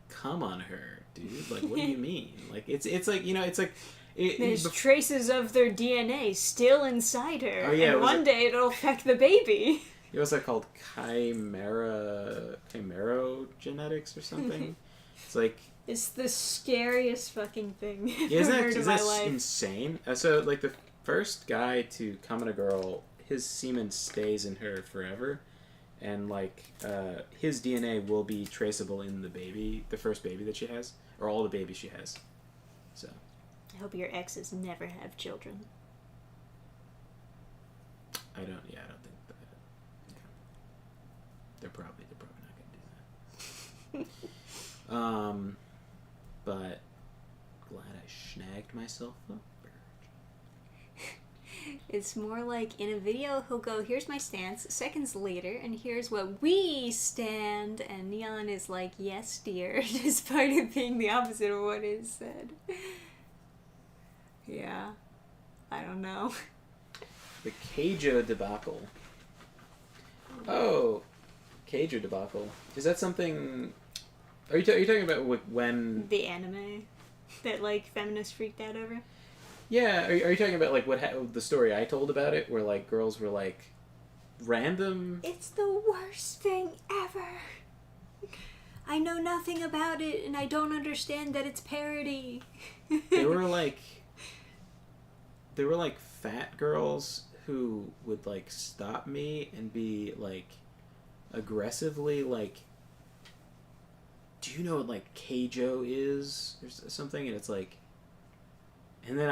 come on her, dude. Like, what do you mean? Like, it's like, you know, it's like there's traces of their DNA still inside her. Oh, yeah, and one day it'll affect the baby. What's that called? Chimerogenetics or something? It's like, it's the scariest fucking thing I've isn't ever heard in my life. Insane? So like the first guy to come on a girl, his semen stays in her forever, and like his DNA will be traceable in the baby, the first baby that she has, or all the babies she has. So I hope your exes never have children. I don't think that. They're probably not gonna do that. But glad I snagged myself a bird. It's more like in a video he'll go, here's my stance, seconds later, and here's what we stand, and Neon is like, yes dear, despite it being the opposite of what is said. Yeah. I don't know. The Keijo debacle. Oh, Keijo debacle. Is that something? Are you talking about when the anime that like feminists freaked out over? Yeah. Are you talking about like the story I told about it, where like girls were like random? It's the worst thing ever. I know nothing about it, and I don't understand that it's parody. They were like fat girls who would like stop me and be like aggressively like, do you know what like Keijo is or something? And it's like, and then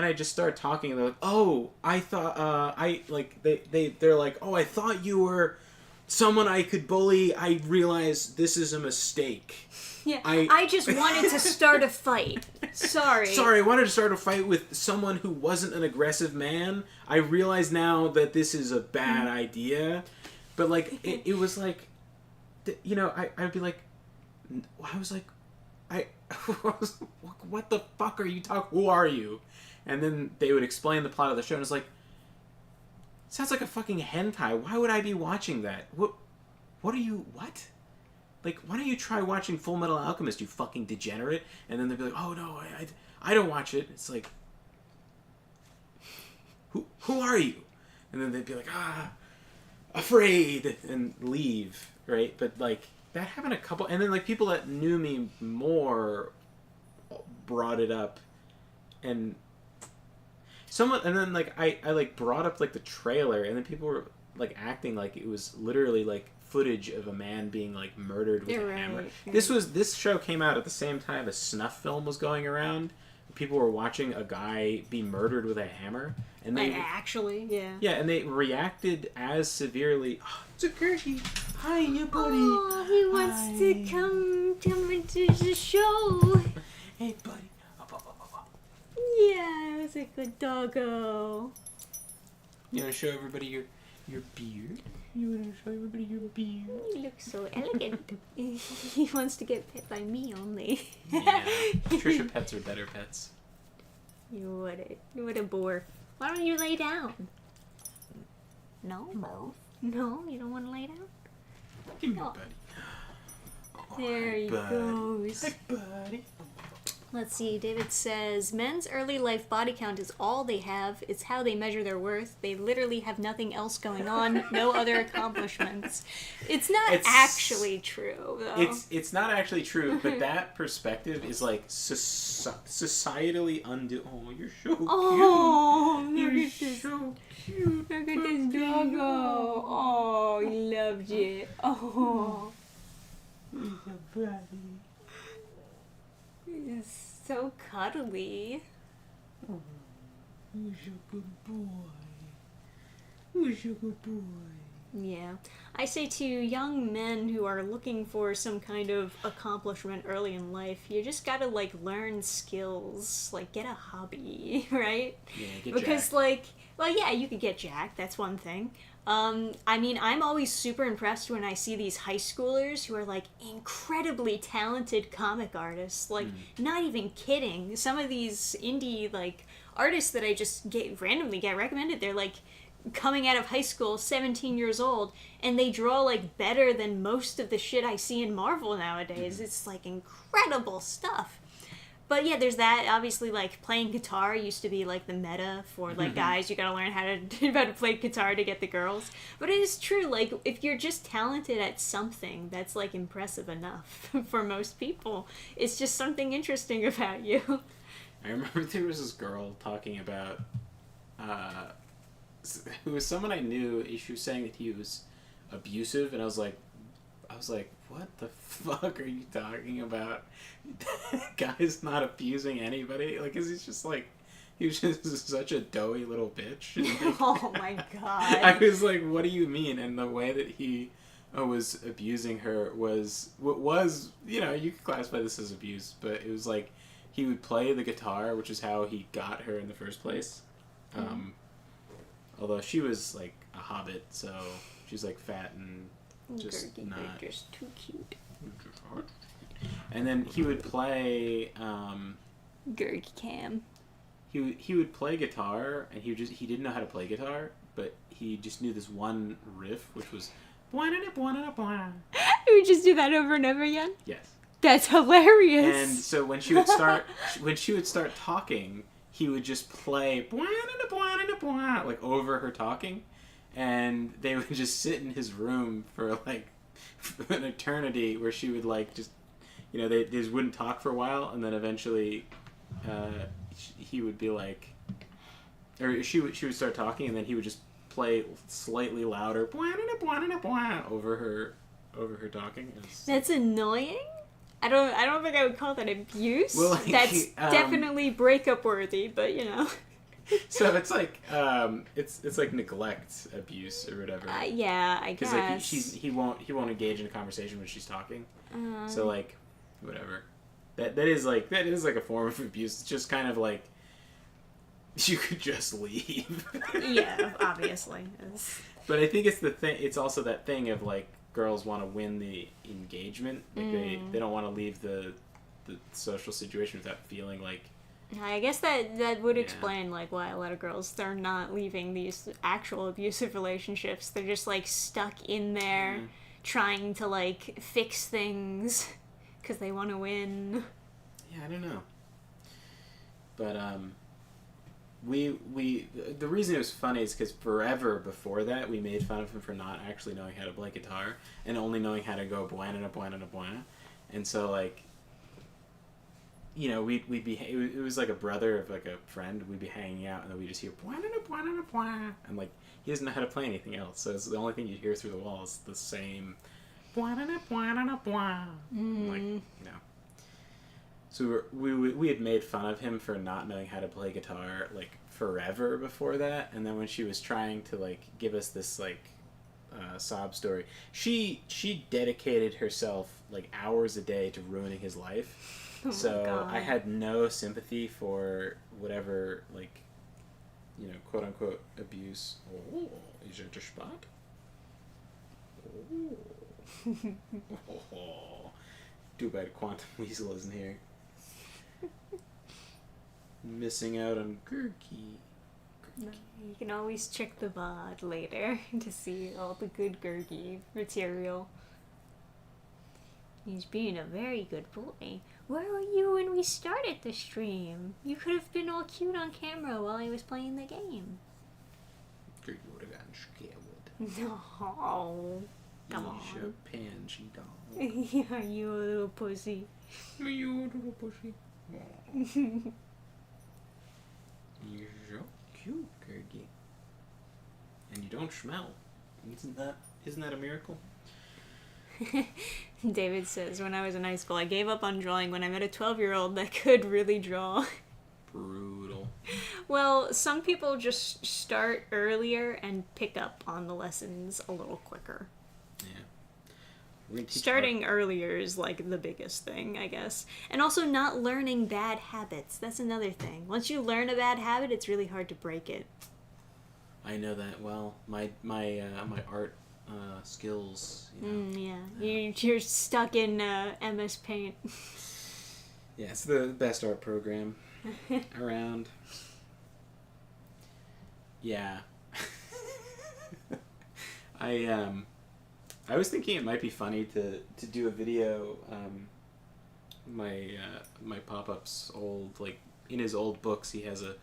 I just start talking, and they're like, oh, I thought I like they're like, oh, I thought you were someone I could bully. I realized this is a mistake. Yeah, I just wanted to start a fight. Sorry, I wanted to start a fight with someone who wasn't an aggressive man. I realize now that this is a bad idea. But, like, it was like, you know, I'd be like, I was like, what the fuck are you talking, who are you? And then they would explain the plot of the show, and it's like, sounds like a fucking hentai. Why would I be watching that? What are you, what? Like, why don't you try watching Full Metal Alchemist, you fucking degenerate? And then they'd be like, oh no, I don't watch it. It's like, who are you? And then they'd be like, afraid, and leave, right? But like, that happened a couple, and then like people that knew me more brought it up, and someone, and then like I like brought up like the trailer, and then people were like acting like it was literally like footage of a man being like murdered with a hammer. This show came out at the same time a snuff film was going around. People were watching a guy be murdered with a hammer, and they and they reacted as severely. Oh, it's a Gertie. Hi, you buddy. Oh, he wants to come into the show. Hey, buddy. Yeah, it was a good doggo. You want to show everybody your beard? You want to show everybody your beard? You look so elegant. He wants to get pet by me only. Yeah, Trisha pets are better pets. What a bore. Why don't you lay down? No? No, you don't want to lay down? Give me buddy. Oh, there he goes. Hi, buddy. Let's see, David says, men's early life body count is all they have. It's how they measure their worth. They literally have nothing else going on, no other accomplishments. It's not actually true, though. It's not actually true, but that perspective is like societally Oh, you're so cute. Oh, you're so cute. Look at this doggo. Oh, he loves you. Oh. He's a buddy. He's so cuddly. Oh, who's a good boy? Who's a good boy? Yeah. I say to young men who are looking for some kind of accomplishment early in life, you just gotta, like, learn skills. Like, get a hobby, right? Yeah, get Because, jacked. like, well, yeah, you could get jacked. That's one thing. I mean, I'm always super impressed when I see these high schoolers who are, like, incredibly talented comic artists. Like, not even kidding. Some of these indie, like, artists that I just randomly get recommended, they're, like, coming out of high school, 17 years old, and they draw, like, better than most of the shit I see in Marvel nowadays. It's, like, incredible stuff. But yeah, there's that. Obviously, like, playing guitar used to be, like, the meta for, like, guys. You gotta learn how to play guitar to get the girls. But it is true, like, if you're just talented at something, that's, like, impressive enough for most people. It's just something interesting about you. I remember there was this girl talking about, who was someone I knew. She was saying that he was abusive, and I was like, what the fuck are you talking about? Guy's not abusing anybody. Like, is he just like, he was just such a doughy little bitch. Like, oh my god. I was like, what do you mean? And the way that he was abusing her was, you know, you could classify this as abuse, but it was like, he would play the guitar, which is how he got her in the first place. Although she was like a hobbit, so she's like fat and just Gertie, not. they're just too cute. And then he would play. Gertie Cam. He would play guitar, and he didn't know how to play guitar, but he just knew this one riff, which was. He would just do that over and over again. Yes. That's hilarious. And so when she would start talking, he would just play like over her talking, and they would just sit in his room for like an eternity, where she would like just, you know, they just wouldn't talk for a while, and then eventually he would be like, or she would start talking, and then he would just play slightly louder over her talking. That's annoying. I don't think I would call that abuse. Well, like, that's definitely breakup worthy, but you know. So it's like it's like neglect abuse or whatever. Yeah, I guess. Because like he won't engage in a conversation when she's talking. So like whatever. That is like a form of abuse. It's just kind of like you could just leave. Yeah, obviously. But I think it's the thing. It's also that thing of like girls want to win the engagement. Like they don't want to leave the social situation without feeling like. I guess that would explain like why a lot of girls, they're not leaving these actual abusive relationships. They're just like stuck in there trying to like fix things because they want to win. Yeah, I don't know. But the reason it was funny is because forever before that we made fun of him for not actually knowing how to play guitar and only knowing how to go buena, and so like you know, we'd be, it was like a brother of like a friend. We'd be hanging out, and then we just hear and like he doesn't know how to play anything else, so it's the only thing you hear through the walls, the same like, you know. So we had made fun of him for not knowing how to play guitar like forever before that, and then when she was trying to like give us this like sob story, she dedicated herself like hours a day to ruining his life. Oh So God. I had no sympathy for whatever, like, you know, quote unquote abuse. Oh, is it a spot? Oh. Too bad Quantum Weasel isn't here. Missing out on Gurky. You can always check the VOD later to see all the good Gurgi material. He's being a very good boy. Where were you when we started the stream? You could have been all cute on camera while I was playing the game. Gurky would have gotten scared. No. Come on. He's a pansy dog. Yeah, you a little pussy. You little pussy. You're so cute, Gurky. And you don't smell. Isn't that a miracle? David says, when I was in high school, I gave up on drawing when I met a 12-year-old that could really draw. Brutal. Well, some people just start earlier and pick up on the lessons a little quicker. Yeah. We're gonna teach Starting earlier is like the biggest thing, I guess. And also not learning bad habits. That's another thing. Once you learn a bad habit, it's really hard to break it. I know that well. My art skills. You know. Yeah. You're stuck in MS Paint. Yeah, it's the best art program around. Yeah. I was thinking it might be funny to do a video. My Pop-Up's old, like, in his old books, he has a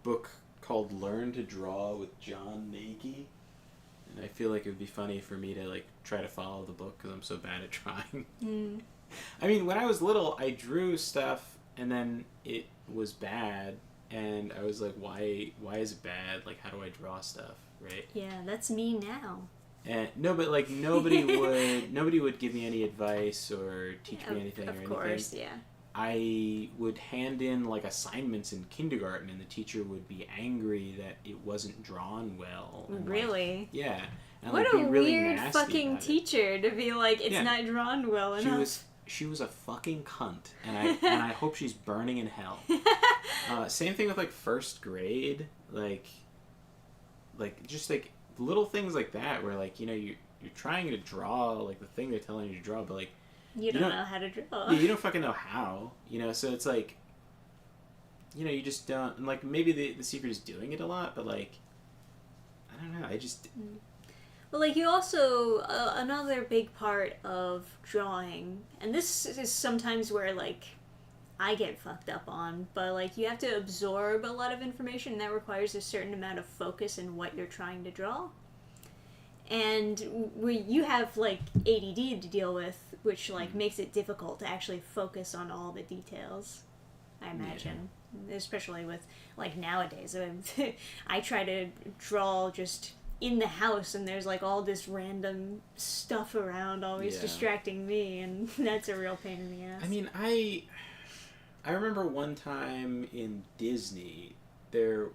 book called Learn to Draw with John Nagy. And I feel like it would be funny for me to, like, try to follow the book because I'm so bad at drawing. I mean, when I was little, I drew stuff and then it was bad. And I was like, why is it bad? Like, how do I draw stuff, right? Yeah, that's me now. And no, but like nobody would give me any advice or teach me anything or anything. Of course, yeah. I would hand in like assignments in kindergarten, and the teacher would be angry that it wasn't drawn well. And, really? Like, yeah. And, what like, a be really weird nasty fucking about it. teacher to be like, it's not drawn well enough. She was a fucking cunt, and I hope she's burning in hell. Same thing with like first grade, like just like little things like that, where like, you know, you're trying to draw like the thing they're telling you to draw, but like you don't know how to draw. Yeah, you don't fucking know how, you know. So it's like, you know, you just don't. And like maybe the secret is doing it a lot, but like I don't know. I just. Well, like, you also, another big part of drawing, and this is sometimes where, like, I get fucked up on, but, like, you have to absorb a lot of information, and that requires a certain amount of focus in what you're trying to draw. And you have, like, ADD to deal with, which, like, makes it difficult to actually focus on all the details, I imagine. Yeah. Especially with, like, nowadays. I try to draw just in the house, and there's like all this random stuff around always distracting me, and that's a real pain in the ass. I mean, I remember one time in Disney, there,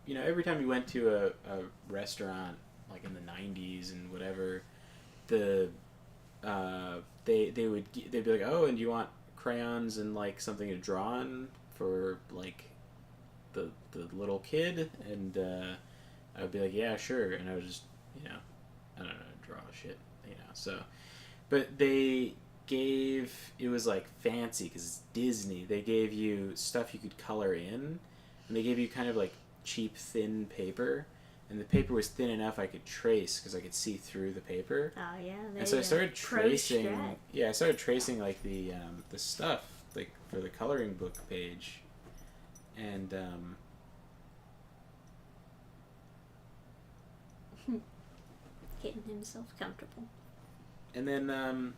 you know, every time you went to a restaurant like in the 90s and whatever, they'd be like, oh, and do you want crayons and like something to draw on for like the little kid? And I would be like, yeah, sure. And I would just, you know, I don't know, draw shit, you know. So, but it was like fancy because it's Disney. They gave you stuff you could color in, and they gave you kind of like cheap, thin paper. And the paper was thin enough I could trace because I could see through the paper. Oh, yeah. And so I started tracing. Yeah, I started tracing like the stuff like for the coloring book page, and getting himself comfortable. and then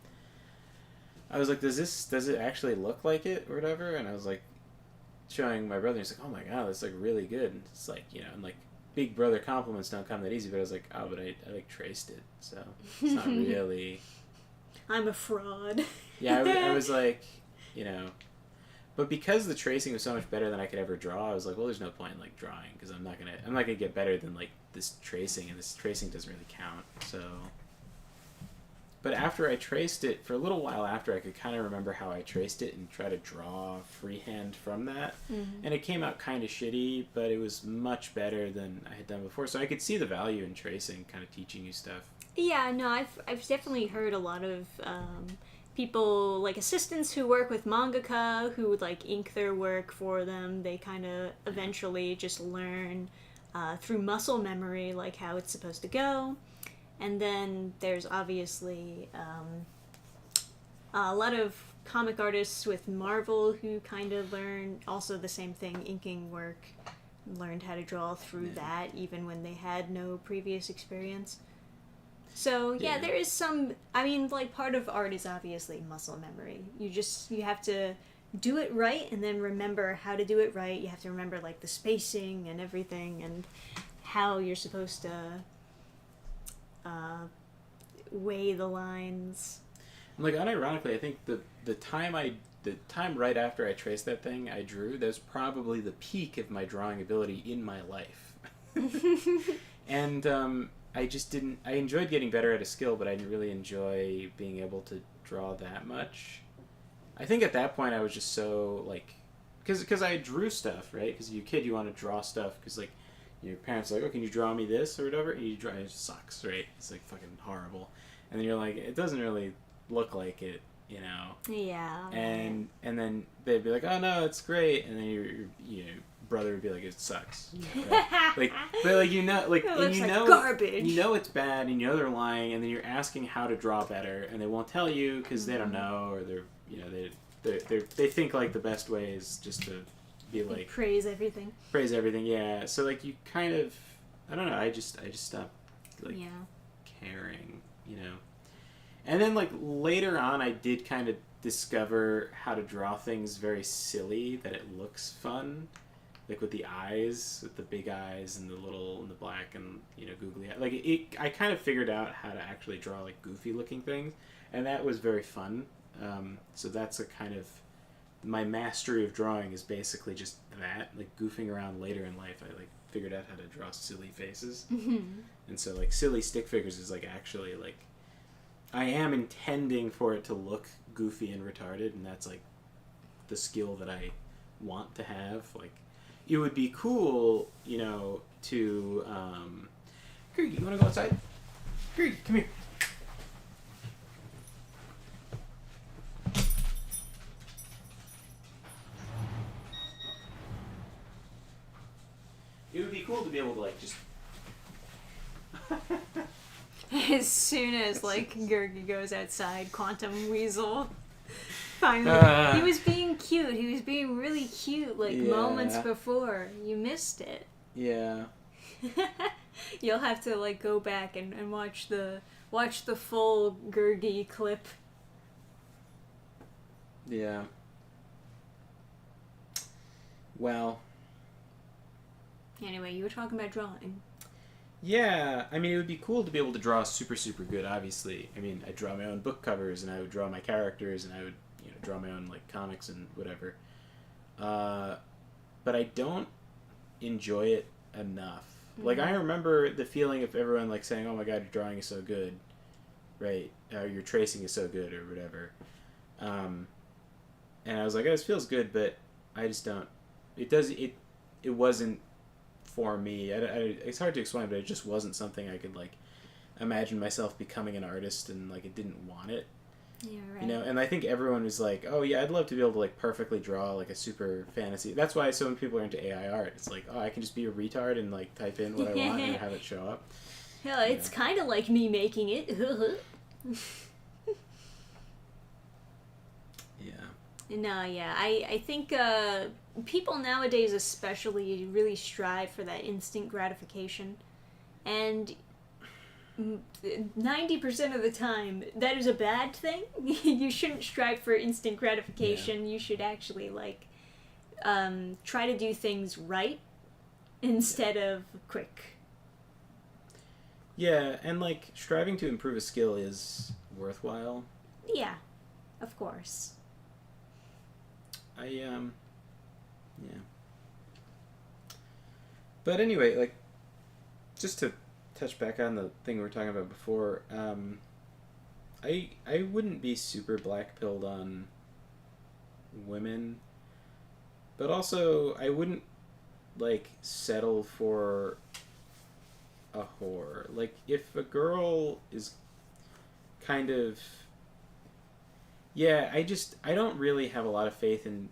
I was like, does it actually look like it or whatever? And I was like, showing my brother. He's like, oh my god, that's like really good. And it's like, and like big brother compliments don't come that easy. But I was like, oh, but I like traced it, so it's not really. I'm a fraud. Yeah, I was like, but because the tracing was so much better than I could ever draw, I was like, well, there's no point in like drawing because I'm not gonna get better than like this tracing, and this tracing doesn't really count. So. But after I traced it, for a little while after, I could kind of remember how I traced it and try to draw freehand from that. Mm-hmm. And it came out kind of shitty, but it was much better than I had done before. So I could see the value in tracing, kind of teaching you stuff. Yeah, no, I've definitely heard a lot of people, like assistants who work with mangaka, who would like ink their work for them. They kind of eventually just learn through muscle memory, like how it's supposed to go. And then there's obviously a lot of comic artists with Marvel who kind of learn also the same thing, inking work, learned how to draw through that even when they had no previous experience. So yeah, there is some, I mean, like part of art is obviously muscle memory. You have to do it right and then remember how to do it right. You have to remember like the spacing and everything and how you're supposed to weigh the lines. Like unironically, I think the time right after I traced that thing I drew, that was probably the peak of my drawing ability in my life. And I just didn't. I enjoyed getting better at a skill, but I didn't really enjoy being able to draw that much. I think at that point I was just so like, because I drew stuff, right? Because you're a kid, you want to draw stuff because like. Your parents are like, oh, can you draw me this or whatever? And you draw it, sucks, right? It's like fucking horrible. And then you're like, it doesn't really look like it, Yeah. And then they'd be like, oh no, it's great. And then your brother would be like, it sucks. Right? Like, but like like, it and looks like garbage. You know it's bad, and you know they're lying, and then you're asking how to draw better, and they won't tell you because they don't know, or they think like the best way is just to. Be like praise everything, yeah. So like you kind of, I don't know, I just stopped like caring, and then like later on I did kind of discover how to draw things very silly that it looks fun, like with the eyes, with the big eyes and the little and the black and googly eye. Like I kind of figured out how to actually draw like goofy looking things, and that was very fun. So that's a kind of my mastery of drawing is basically just that, like goofing around later in life. I like figured out how to draw silly faces, and so like silly stick figures is like actually like I am intending for it to look goofy and retarded, and that's like the skill that I want to have. Like it would be cool, to Greg, you want to go outside? Greg, come here. It would be cool to be able to like just. As soon as like Gergie goes outside, Quantum Weasel. Finally, he was being cute. He was being really cute. Like moments before, you missed it. Yeah. You'll have to like go back and watch the full Gergie clip. Yeah. Well. Anyway, you were talking about drawing. Yeah, I mean, it would be cool to be able to draw super, super good, obviously. I mean, I draw my own book covers, and I would draw my characters, and I would, draw my own, like, comics and whatever. But I don't enjoy it enough. Mm-hmm. Like, I remember the feeling of everyone, like, saying, oh my god, your drawing is so good, right? Your tracing is so good, or whatever. And I was like, oh, this feels good, but I just don't... It wasn't... for me. It's hard to explain, but it just wasn't something I could like imagine myself becoming an artist, and like it didn't want it. Yeah, right. And I think everyone was like, oh yeah, I'd love to be able to like perfectly draw like a super fantasy. That's why so many people are into AI art. It's like, oh, I can just be a retard and like type in what I want and have it show up. Yeah, it's kind of like me making it. No, yeah. I think people nowadays especially really strive for that instant gratification. And 90% of the time, that is a bad thing. You shouldn't strive for instant gratification. You should actually, like, try to do things right instead of quick. Yeah, and like striving to improve a skill is worthwhile. Yeah, of course. Yeah. But anyway, like, just to touch back on the thing we were talking about before, I wouldn't be super black pilled on women, but also I wouldn't like settle for a whore. Like, if a girl is kind of, yeah, I don't really have a lot of faith in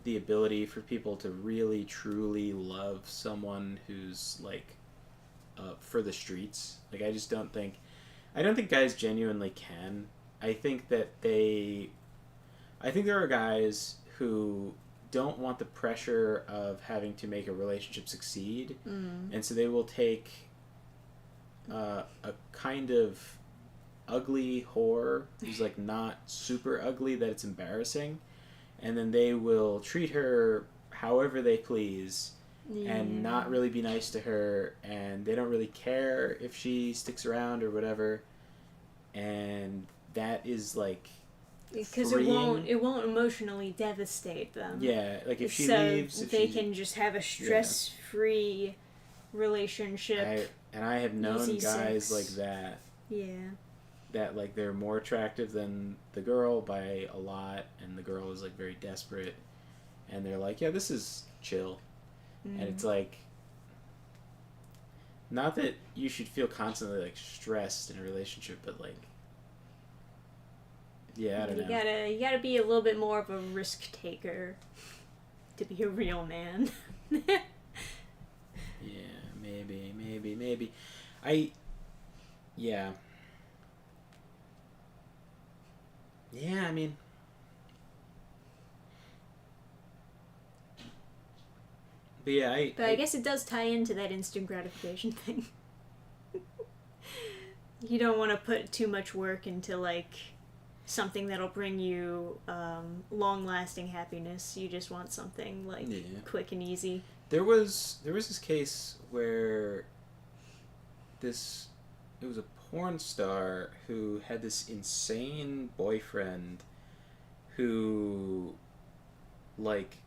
the ability for people to really truly love someone who's like for the streets. Like, I don't think guys genuinely can. I think that I think there are guys who don't want the pressure of having to make a relationship succeed, and so they will take a kind of ugly whore who's like not super ugly that it's embarrassing, and then they will treat her however they please and not really be nice to her, and they don't really care if she sticks around or whatever, and that is like because it won't emotionally devastate them. Yeah, like if she so leaves, they can just have a stress-free relationship. I have known Easy guys sex. like that. Yeah. That like they're more attractive than the girl by a lot, and the girl is like very desperate, and they're like, yeah, this is chill, and it's like, not that you should feel constantly like stressed in a relationship, but like, yeah, I don't know. You gotta be a little bit more of a risk taker to be a real man. Yeah, maybe. Yeah. Yeah, I mean, but yeah, I guess it does tie into that instant gratification thing. You don't want to put too much work into like something that'll bring you long-lasting happiness. You just want something like quick and easy. There was this case where it was a porn star who had this insane boyfriend who, like,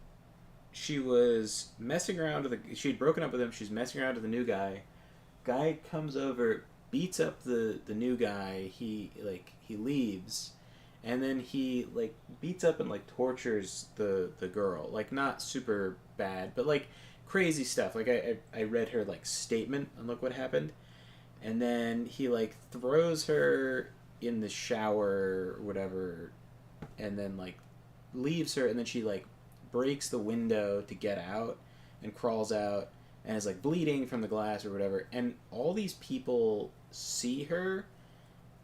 she was messing around with she'd broken up with him, she's messing around with a new guy. Guy comes over, beats up the new guy, he leaves, and then he like beats up and like tortures the girl. Like, not super bad, but like crazy stuff. Like, I read her like statement on look what happened. And then he like throws her in the shower or whatever, and then like leaves her, and then she like breaks the window to get out and crawls out and is like bleeding from the glass or whatever. And all these people see her,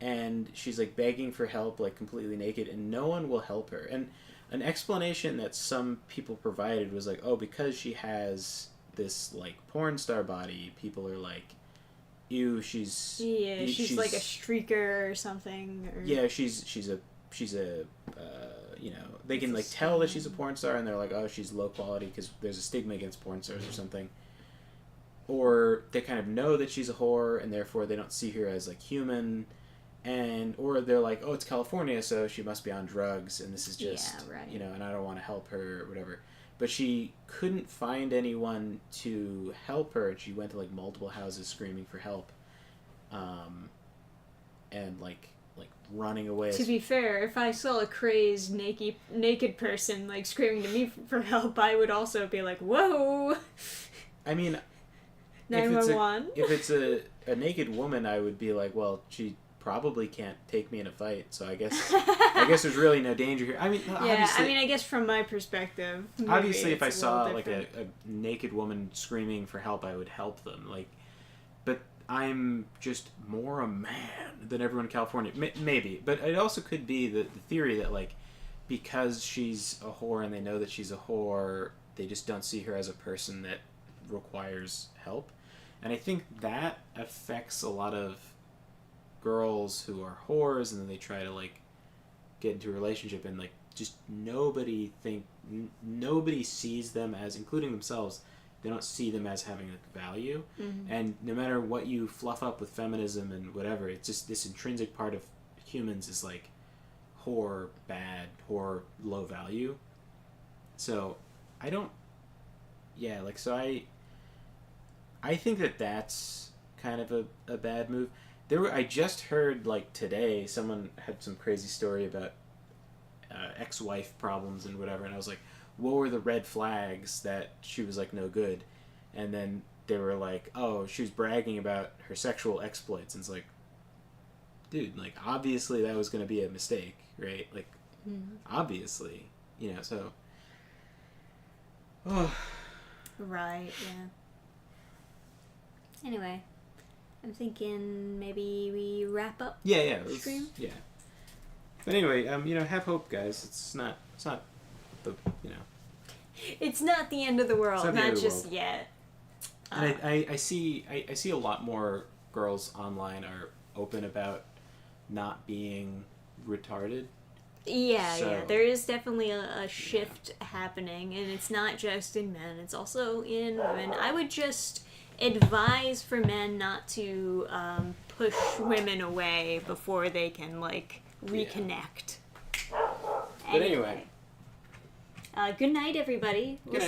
and she's like begging for help, like completely naked, and no one will help her. And an explanation that some people provided was like, oh, because she has this like porn star body, people are like, ew, she's like a streaker or something. Or... Yeah, she's a you know, they can like tell that she's a porn star, and they're like, oh, she's low quality because there's a stigma against porn stars or something. Or they kind of know that she's a whore, and therefore they don't see her as like human, or they're like, oh, it's California, so she must be on drugs, and this is just you know, and I don't want to help her or whatever. But she couldn't find anyone to help her, and she went to like multiple houses screaming for help, and like running away. To be fair, if I saw a crazed naked person like screaming to me for help, I would also be like, whoa. I mean, 911. If it's a naked woman, I would be like, well, she probably can't take me in a fight, so I guess there's really no danger here. I mean, obviously, I guess from my perspective, obviously if I saw like a naked woman screaming for help, I would help them. Like, but I'm just more a man than everyone in California. Maybe, but it also could be the theory that like, because she's a whore and they know that she's a whore, they just don't see her as a person that requires help. And I think that affects a lot of girls who are whores, and then they try to like get into a relationship, and like just nobody sees them as, including themselves, they don't see them as having like value. And no matter what you fluff up with feminism and whatever, it's just this intrinsic part of humans is like whore bad, whore low value. So I don't, yeah, like, so I think that that's kind of a bad move. I just heard like today someone had some crazy story about ex-wife problems and whatever, and I was like, what were the red flags that she was like no good? And then they were like, oh, she was bragging about her sexual exploits, and it's like, dude, like obviously that was going to be a mistake, right? Like obviously, you know. So Right, yeah. Anyway, I'm thinking maybe we wrap up yeah the stream. Yeah, but anyway, you know, have hope, guys. It's not the, you know, it's not the end of the world, not the end not of the just world. yet. And I see a lot more girls online are open about not being retarded. Yeah, there is definitely a shift happening, and it's not just in men, it's also in women. I would just advise for men not to push women away before they can, like, reconnect. But anyway. Good night, everybody. Good night.